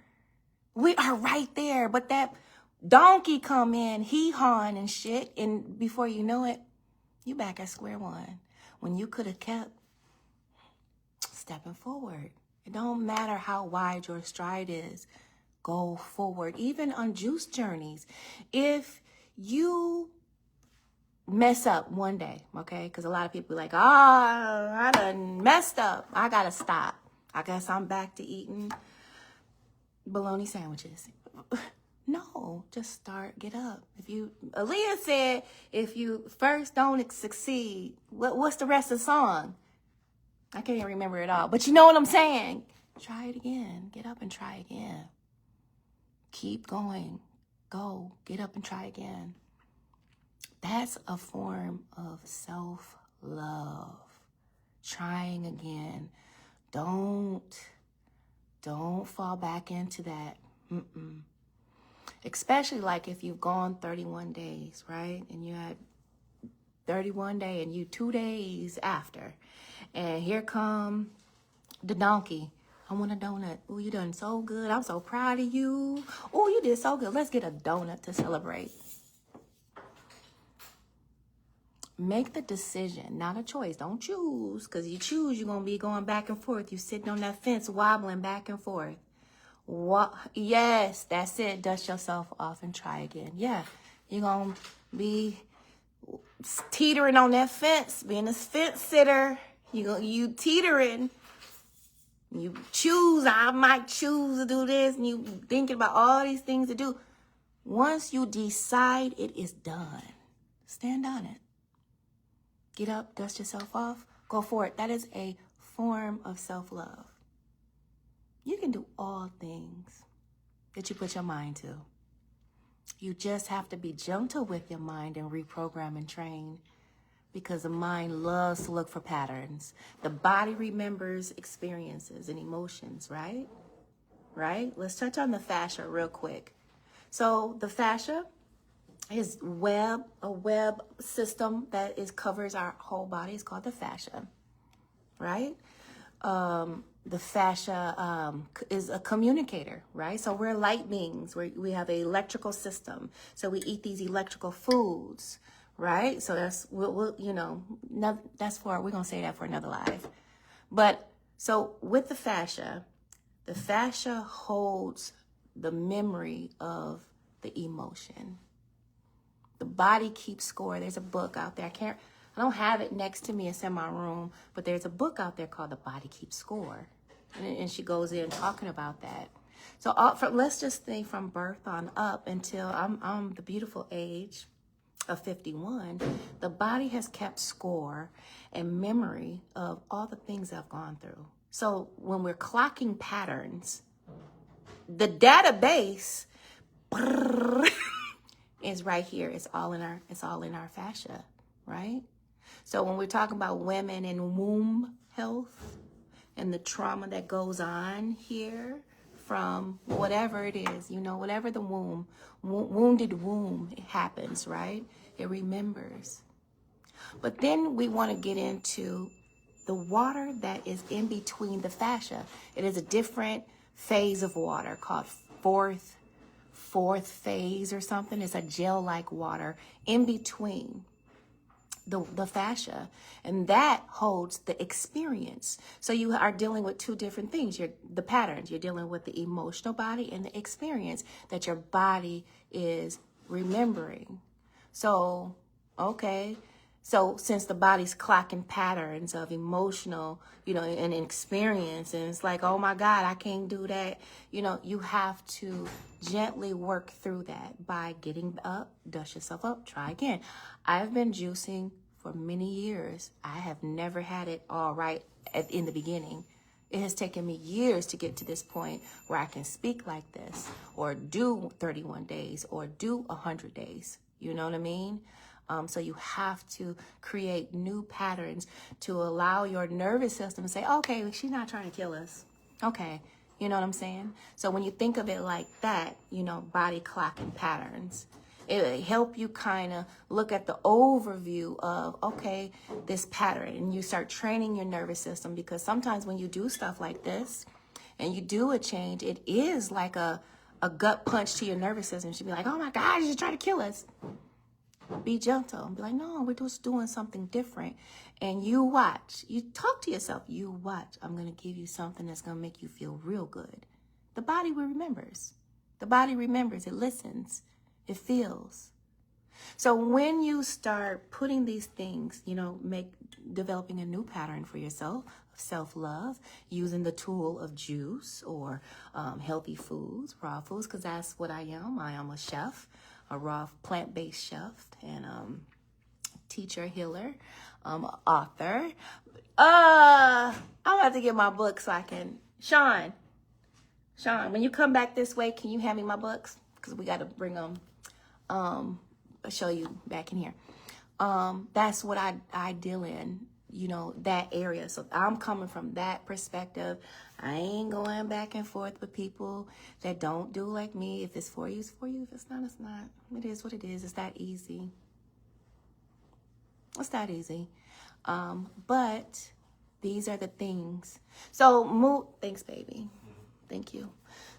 We are right there. But that donkey come in, hee-hawing and shit, and before you know it, you back at square one. When you could have kept stepping forward. It don't matter how wide your stride is. Go forward. Even on juice journeys. If you mess up one day, okay? Because a lot of people are like, I done messed up. I got to stop. I guess I'm back to eating bologna sandwiches. No, just start, get up. Aaliyah said, if you first don't succeed, what's the rest of the song? I can't even remember it all, but you know what I'm saying. Try it again. Get up and try again. Keep going. Go. Get up and try again. That's a form of self-love. Trying again. Don't fall back into that. Especially like if you've gone 31 days, right? And you had 31 days and you 2 days after. And here come the donkey. I want a donut. Oh, you done so good. I'm so proud of you. Oh, you did so good. Let's get a donut to celebrate. Make the decision, not a choice. Don't choose, because you choose, you're going to be going back and forth. You're sitting on that fence, wobbling back and forth. Yes, that's it. Dust yourself off and try again. Yeah, you're going to be teetering on that fence, being a fence sitter. You teetering. You choose, I might choose to do this, and you thinking about all these things to do. Once you decide it is done, stand on it. Get up, dust yourself off, go for it. That is a form of self-love. You can do all things that you put your mind to. You just have to be gentle with your mind and reprogram and train, because the mind loves to look for patterns. The body remembers experiences and emotions, right? Right? Let's touch on the fascia real quick. So the fascia is a web system that covers our whole body. It's called the fascia, right? The fascia is a communicator, right? So we're light beings. We have an electrical system. So we eat these electrical foods, right? So that's, we're going to say that for another live. But so with the fascia holds the memory of the emotion. The body keeps score. There's a book out there. I don't have it next to me. It's in my room. But there's a book out there called The Body Keeps Score. And she goes in talking about that. So let's just think from birth on up until I'm the beautiful age of 51. The body has kept score and memory of all the things I've gone through. So when we're clocking patterns, the database is right here. It's all in our fascia, right? So when we're talking about women and womb health and the trauma that goes on here from whatever it is, whatever the wounded womb happens, right? It remembers. But then we want to get into the water that is in between the fascia. It is a different phase of water called fourth phase or something. It's a gel-like water in between the fascia, and that holds the experience. So you are dealing with two different things. The patterns. You're dealing with the emotional body and the experience that your body is remembering. So, okay, So since the body's clocking patterns of emotional, and experience, and it's like, oh my God, I can't do that. You have to gently work through that by getting up, dust yourself up, try again. I've been juicing for many years. I have never had it all right in the beginning. It has taken me years to get to this point where I can speak like this, or do 31 days, or do 100 days. You know what I mean? So you have to create new patterns to allow your nervous system to say, okay, she's not trying to kill us. Okay, you know what I'm saying? So when you think of it like that, body clocking patterns, it'll help you kind of look at the overview of, okay, this pattern, and you start training your nervous system, because sometimes when you do stuff like this and you do a change, it is like a gut punch to your nervous system. She'd be like, oh my God, she's trying to kill us. Be gentle and be like, no, we're just doing something different. And you watch. You talk to yourself. You watch. I'm going to give you something that's going to make you feel real good. The body remembers. The body remembers. It listens. It feels. So when you start putting these things, developing a new pattern for yourself of self-love, using the tool of juice or healthy foods, raw foods, because that's what I am. I am a chef. A raw plant-based chef and teacher, healer, author. I'm about to get my book so I can. Sean, when you come back this way, can you hand me my books? Because we got to bring them. I'll show you back in here. That's what I deal in, that area. So I'm coming from that perspective. I ain't going back and forth with people that don't do like me. If it's for you, it's for you. If it's not, it's not. It is what it is. It's that easy. It's that easy. But these are the things. So thanks, baby. Thank you.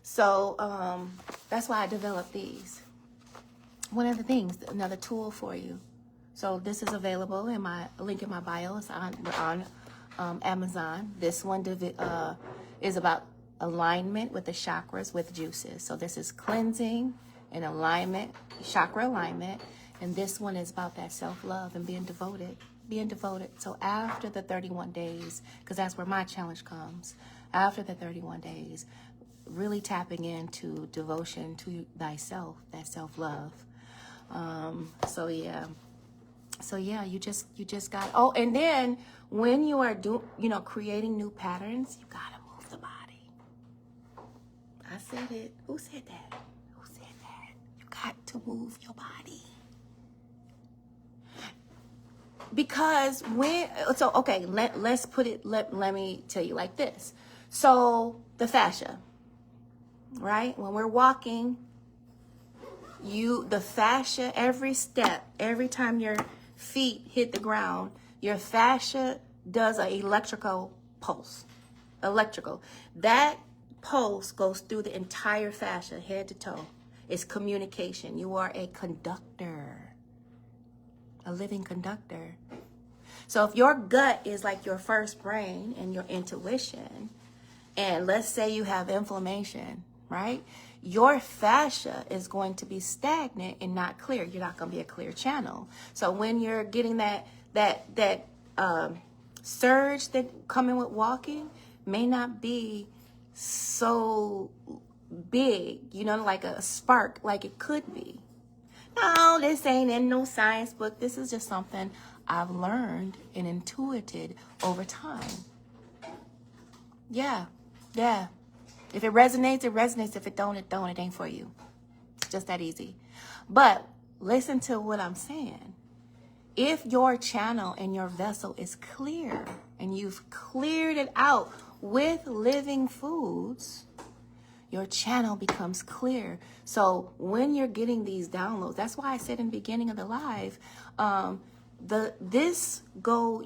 So that's why I developed these. One of the things, another tool for you. So this is available in my link in my bio. It's on Amazon. This one is about alignment with the chakras with juices. So this is cleansing and alignment, chakra alignment. And this one is about that self-love and being devoted. So after the 31 days, because that's where my challenge comes, after the 31 days, really tapping into devotion to thyself, that self-love. So yeah, you just got, and then when you are creating new patterns, you gotta move the body. I said it. Who said that? You got to move your body. Because let's put it, let me tell you like this. So the fascia, right? When we're walking, the fascia, every step, every time your feet hit the ground, your fascia does an electrical pulse. That pulse goes through the entire fascia, head to toe. It's communication. You are a conductor, a living conductor. So if your gut is like your first brain and your intuition, and let's say you have inflammation, right? Your fascia is going to be stagnant and not clear. You're not going to be a clear channel. So when you're getting that surge that coming with walking may not be so big, like a spark, like it could be. No, this ain't in no science book. This is just something I've learned and intuited over time. Yeah. If it resonates, it resonates. If it don't, it don't. It ain't for you. It's just that easy. But listen to what I'm saying. If your channel and your vessel is clear and you've cleared it out with living foods, your channel becomes clear. So when you're getting these downloads, that's why I said in the beginning of the live,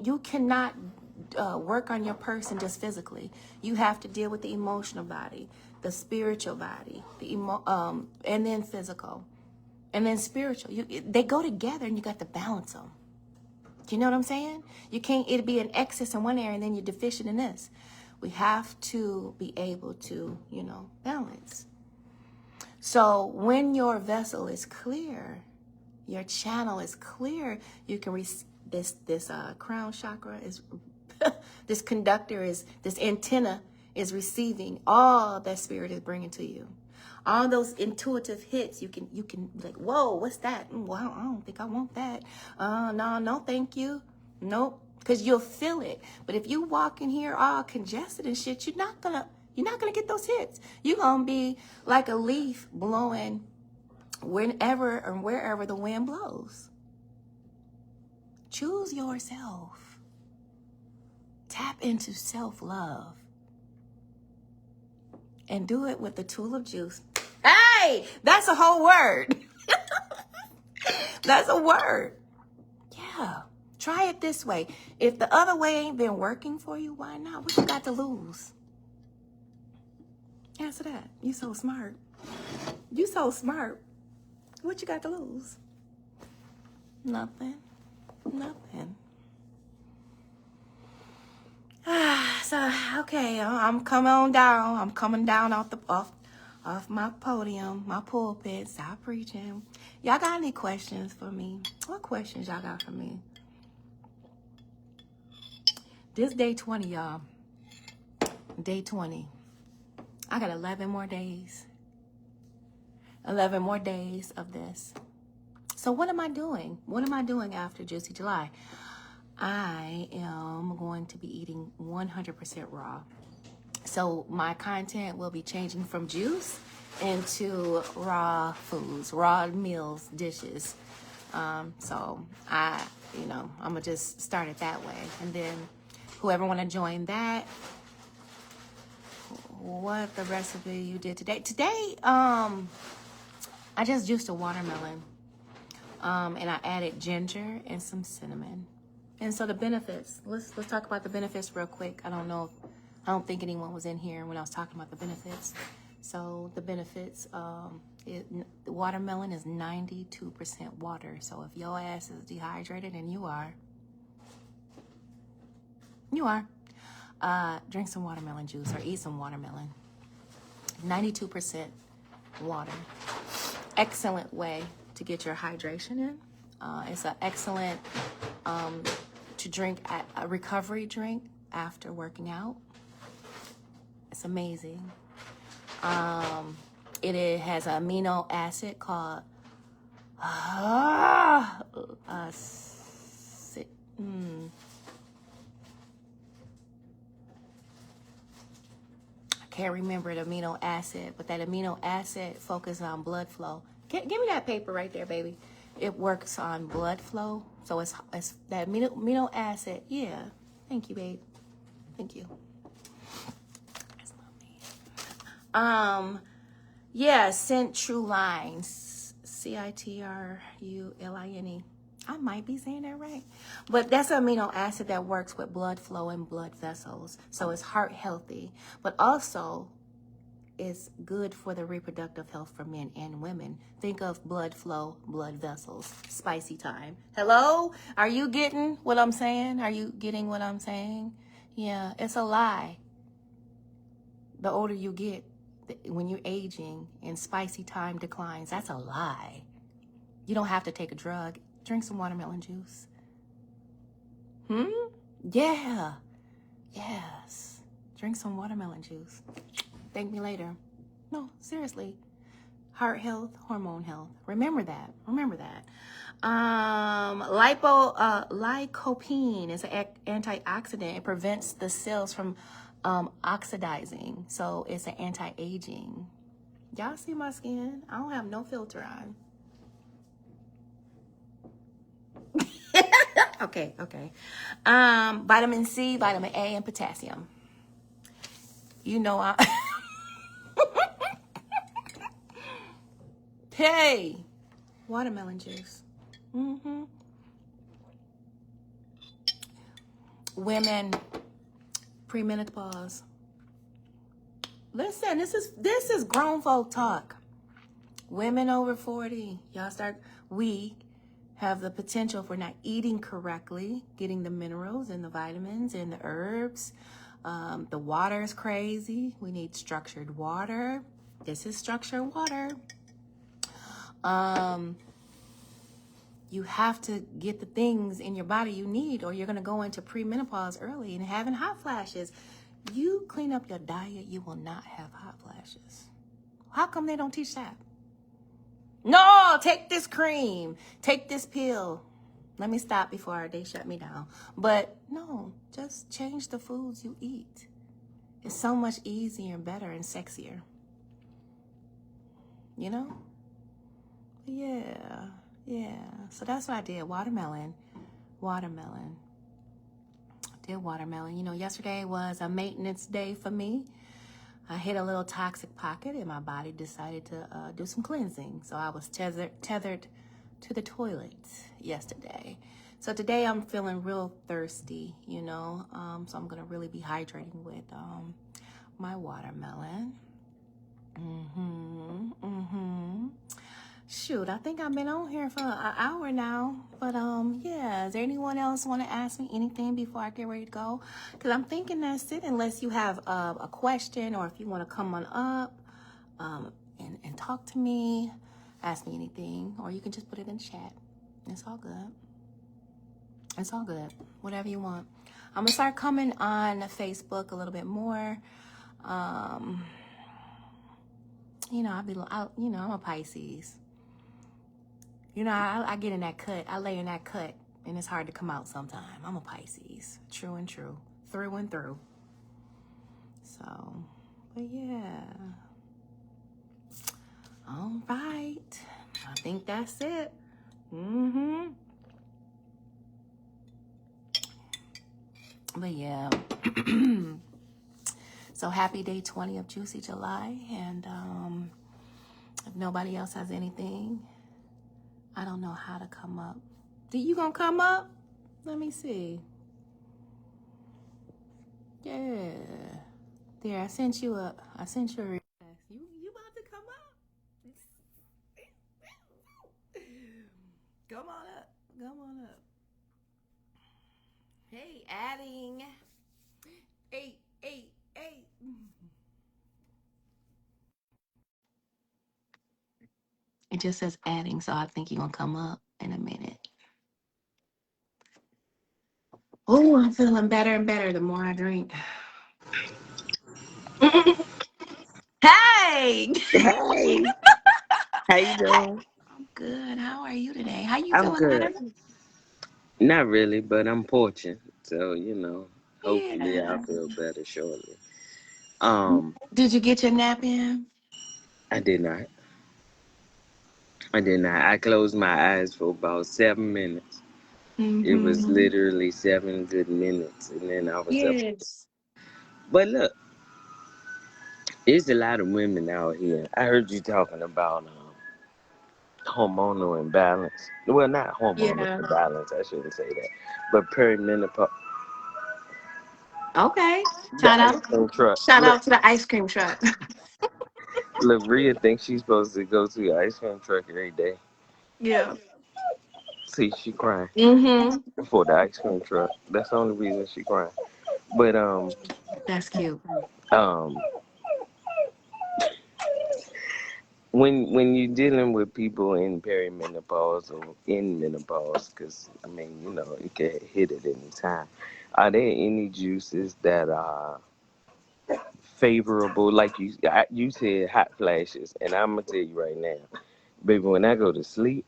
you cannot work on your person just physically. You have to deal with the emotional body, the spiritual body, and then physical, and then spiritual. They go together, and you got to balance them. Do you know what I'm saying? You can't, it'd be an excess in one area and then you're deficient in this. We have to be able to, balance. So when your vessel is clear, your channel is clear, you can this crown chakra is this conductor is this antenna is receiving all that spirit is bringing to you. All those intuitive hits, you can like, whoa, what's that? Well, I don't think I want that. No, thank you. Nope, because you'll feel it. But if you walk in here all congested and shit, you're not gonna get those hits. You're gonna be like a leaf blowing whenever and wherever the wind blows. Choose yourself. Tap into self-love. And do it with the tool of juice. Hey, that's a whole word. That's a word. Yeah. Try it this way. If the other way ain't been working for you, why not? What you got to lose? Answer that. You so smart. You so smart. What you got to lose? Nothing. Nothing. So, okay, I'm coming on down. I'm coming down off my podium, my pulpit. Stop preaching. Y'all got any questions for me? What questions y'all got for me? This day 20, y'all. Day 20. I got 11 more days. 11 more days of this. So what am I doing? What am I doing after Juicy July? I am going to be eating 100% raw. So my content will be changing from juice into raw foods, raw meals, dishes. So I'm gonna just start it that way. And then whoever want to join that, what the recipe you did today. Today, I just juiced a watermelon. And I added ginger and some cinnamon. And so the benefits, let's talk about the benefits real quick. I don't think anyone was in here when I was talking about the benefits. So the benefits, the watermelon is 92% water. So if your ass is dehydrated, and you are, drink some watermelon juice or eat some watermelon. 92% water. Excellent way to get your hydration in. It's an excellent to drink a recovery drink after working out. It's amazing. It has an amino acid called I can't remember the amino acid, but that amino acid focuses on blood flow. Give me that paper right there, baby. It works on blood flow. So it's that amino acid. Yeah. Thank you, babe. Thank you. That's lovely. Yeah, Citrulline. Citrulline. I might be saying that right. But that's an amino acid that works with blood flow and blood vessels. So it's heart healthy. But also, is good for the reproductive health for men and women. Think of blood flow, blood vessels, spicy time. Hello? Are you getting what I'm saying? Are you getting what I'm saying? Yeah, it's a lie. The older you get, when you're aging and spicy time declines, that's a lie. You don't have to take a drug. Drink some watermelon juice. Yeah. Yes. Drink some watermelon juice. Thank me later. No, seriously. Heart health, hormone health. Remember that. Lycopene is an antioxidant. It prevents the cells from oxidizing. So it's an anti-aging. Y'all see my skin? I don't have no filter on. Okay. Vitamin C, vitamin A, and potassium. You know Hey, watermelon juice. Women, premenopause. Listen, this is grown folk talk. Women over 40, we have the potential for not eating correctly, getting the minerals and the vitamins and the herbs. The water is crazy. We need structured water. This is structured water. You have to get the things in your body you need, or you're going to go into premenopause early and having hot flashes. You clean up your diet, you will not have hot flashes. How come they don't teach that? No, take this cream, take this pill. Let me stop before they shut me down. But no, just change the foods you eat. It's so much easier and better and sexier. You know? Yeah. So that's what I did. Watermelon. Did watermelon. You know, yesterday was a maintenance day for me. I hit a little toxic pocket and my body decided to do some cleansing. So I was tethered to the toilet yesterday. So today I'm feeling real thirsty, you know. So I'm going to really be hydrating with my watermelon. Shoot, I think I've been on here for an hour now. But yeah, is there anyone else want to ask me anything before I get ready to go? Because I'm thinking that's it, unless you have a question or if you want to come on up and talk to me, ask me anything, or you can just put it in chat. It's all good. It's all good. Whatever you want. I'm going to start coming on Facebook a little bit more. You know, I'm a Pisces. You know, I get in that cut. I lay in that cut, and it's hard to come out sometime. I'm a Pisces, true and true, through and through. So, but yeah. All right. I think that's it. But yeah. So happy day 20 of Juicy July. And if nobody else has anything, I don't know how to come up. You gonna come up? Let me see. Yeah. There, I sent you a request. You about to come up? Come on up. Hey, adding. Hey. It just says adding, so I think you're gonna come up in a minute. Oh, I'm feeling better and better the more I drink. Hey! Hey, how you doing? I'm good. How are you today? How you I'm feeling better? good. Not really, but I'm fortunate. So, hopefully I'll Yeah. feel better shortly. Um, Did you get your nap in? I did not. I did not. I closed my eyes for about 7 minutes. It was Mm-hmm. literally 7 good minutes, and then I was up. Yes. But look, there's a lot of women out here. I heard you talking about hormonal imbalance. Well, not hormonal Yeah. imbalance. I shouldn't say that. But perimenopause. Okay. The Shout ice out. cream truck. Shout Look, out to the ice cream truck. look, Rhea thinks she's supposed to go to the ice cream truck every day. Yeah. See, she crying Mm-hmm. for the ice cream truck. That's the only reason she crying. But That's cute. um, when you're dealing with people in perimenopause or in menopause, because I mean, it can hit at any time. Are there any juices that are favorable? Like you said, hot flashes, and I'm gonna tell you right now, baby, when I go to sleep.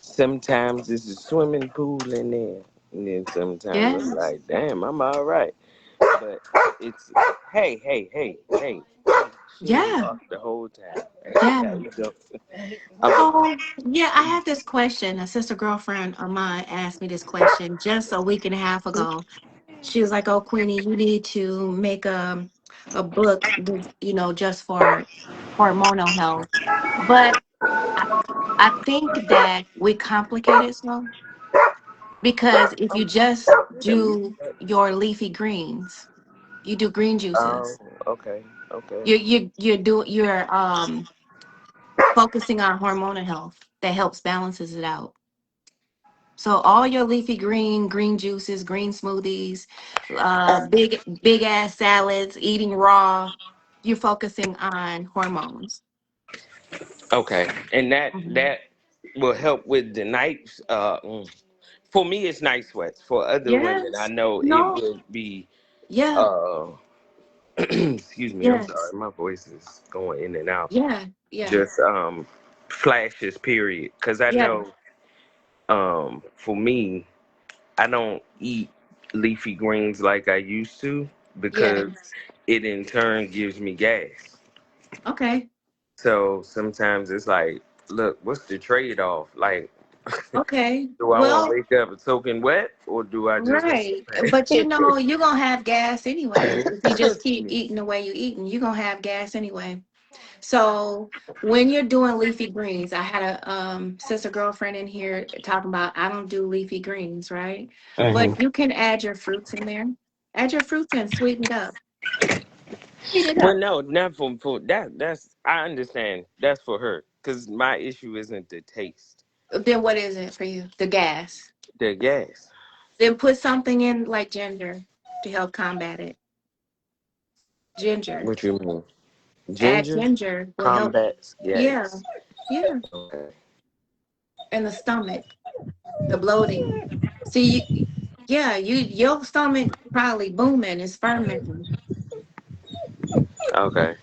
Sometimes it's a swimming pool in there, and then sometimes I'm Yes. like, damn, I'm all right. But it's hey, she ain't Yeah. off the whole time. Yeah. How you doing? I'm So, yeah, I had this question. A sister girlfriend of mine asked me this question just a week and a half ago. She was like, "Oh, Queenie, you need to make a book, just for hormonal health." But I, I think that we complicate it so, because if you just do your leafy greens, you do green oh, juices. okay, okay, You're focusing on hormonal health that helps balances it out. So all your leafy green juices, green smoothies, big ass salads, eating raw, you're focusing on hormones. okay. And that Mhm. that will help with the night. For me, it's night sweats. For other women, I Yes. know it No. would be. Yeah. Uh, excuse me, I'm sorry, Yes. my voice is going in and out. Yeah. Yeah. Just flashes, period. Because I Yeah. know for me, I don't eat leafy greens like I used to because Yes. it in turn gives me gas. Okay. So sometimes it's like, look, what's the trade off? Like, Okay. do I want to Well, wake up soaking wet or do I just want right. But to you're gonna have gas anyway. If you just keep pay? eating the way you're eating, you're gonna have gas anyway. So when you're doing leafy greens, I had a sister girlfriend in here talking about I don't do leafy greens, right? Hmm. But you can add your fruits in there. Add your fruits and sweeten it up. Heat it Well, up. no, not for that. That's I understand. That's for her because my issue isn't the taste, Then what is it for you? The gas. the gas. Then put something in like ginger to help combat it. Ginger. What you mean? Add Ginger ginger will help. combats Yeah. gas. Yeah. Okay. And the stomach, the bloating. See, yeah, your stomach probably booming, is fermenting. Okay.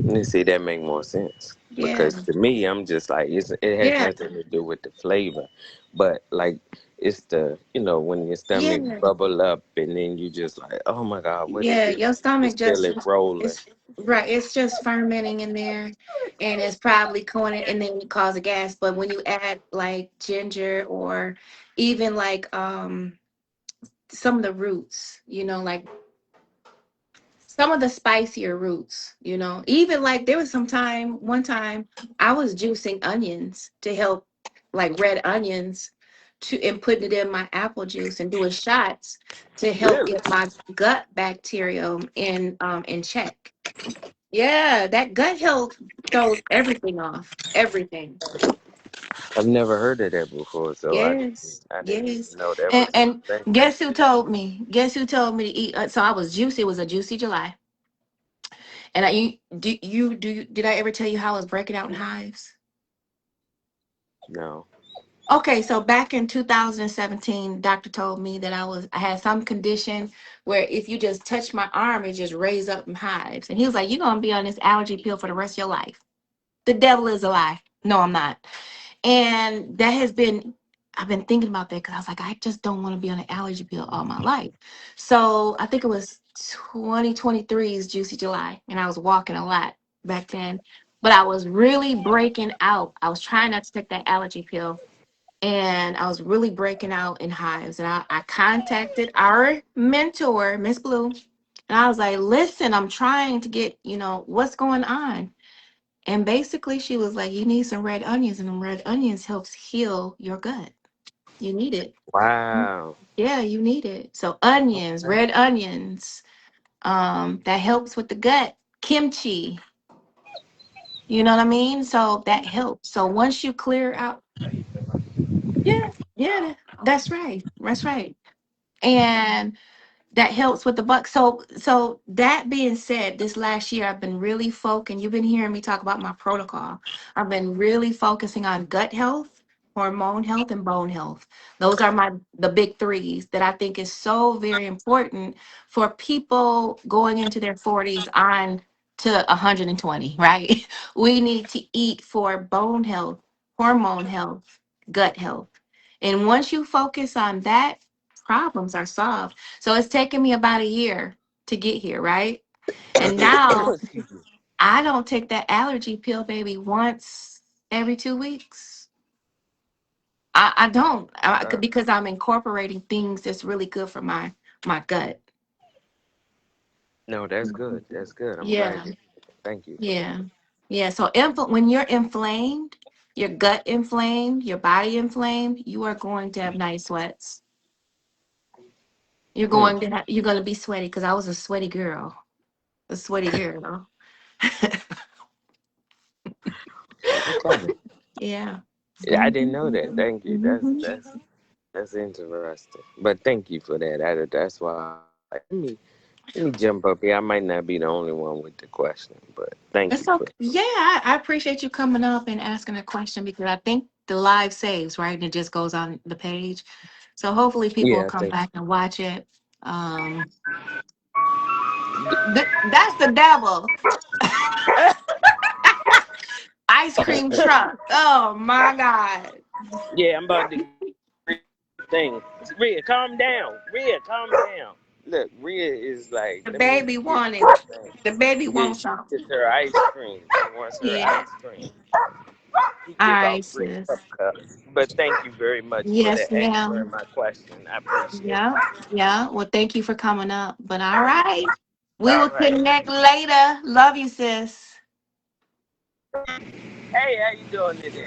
Let me see. That make more sense Yeah. because to me, I'm just like it has Yeah. nothing to do with the flavor, but like it's the when your stomach Yeah. bubble up and then you just like, oh my god, what is Yeah. this? Your You stomach just feel just it rolling. it's right. It's just fermenting in there, and it's probably going and then you cause a gas. But when you add like ginger or even like some of the roots, like some of the spicier roots, even like there was one time I was juicing onions to help, like red onions, and putting it in my apple juice and doing shots to help Really? get my gut bacterium in check. Yeah, that gut health throws everything off. Everything. I've never heard of that before, so Yes, I didn't yes. even know that And was and a thing. guess who told me? Guess who told me to eat? So I was juicy. It was a juicy July. And did I ever tell you how I was breaking out in hives? No. Okay, so back in 2017, doctor told me that I had some condition where if you just touch my arm, it just raise up in hives. And he was like, "You're gonna be on this allergy pill for the rest of your life." The devil is a lie. No, I'm not. And that has been, I've been thinking about that because I was like, I just don't want to be on an allergy pill all my life. So I think it was 2023's Juicy July, and I was walking a lot back then. But I was really breaking out. I was trying not to take that allergy pill, and I was really breaking out in hives. And I contacted our mentor, Miss Blue, and I was like, listen, I'm trying to get, what's going on. And basically, she was like, "You need some red onions, and them red onions helps heal your gut. You need it. Wow. Yeah, you need it. So onions, red onions, that helps with the gut. Kimchi, you know what I mean? So that helps. So once you clear out, yeah, yeah, that's right. That's right. And that helps with the buck. So that being said, this last year I've been really focusing. You've been hearing me talk about my protocol. I've been really focusing on gut health, hormone health, and bone health. Those are the big threes that I think is so very important for people going into their 40s on to 120, right? We need to eat for bone health, hormone health, gut health. And once you focus on that, problems are solved. So it's taken me about a year to get here, right? And now Excuse me. I don't take that allergy pill, baby, once every 2 weeks. I don't Uh, because I'm incorporating things that's really good for my gut. no, that's good. That's good. I'm glad. Yeah, Thank you for that. yeah, yeah. So when you're inflamed, your gut inflamed, your body inflamed, you are going to have night sweats. Hmm. You're going to be sweaty because I was a sweaty girl. Okay. Yeah. Yeah, I didn't know that. Mhm, Thank you. mhm. That's interesting. But thank you for that. That's why I was like, let me jump up here. I might not be the only one with the question, but thank It's you for okay. Yeah, I appreciate you coming up and asking a question because I think the live saves, right? And it just goes on the page. So hopefully people will Yeah, I come think. back and watch it. Um, that's the devil. Ice cream truck. Oh my God. Yeah, I'm about to thing. Rhea, calm down. Rhea, calm down. Look, Rhea is like, The let me baby get wanted. this thing. The baby Yeah, wants she some. gets her ice cream. She wants her Yeah. ice cream. He All give out right, free sis. cups. But thank you very much for Yes, the answering ma'am. my question. I appreciate Yeah. it. Yeah. Well, thank you for coming up. But all right. We All will right. connect later. Love you, sis. Hey, how you doing today?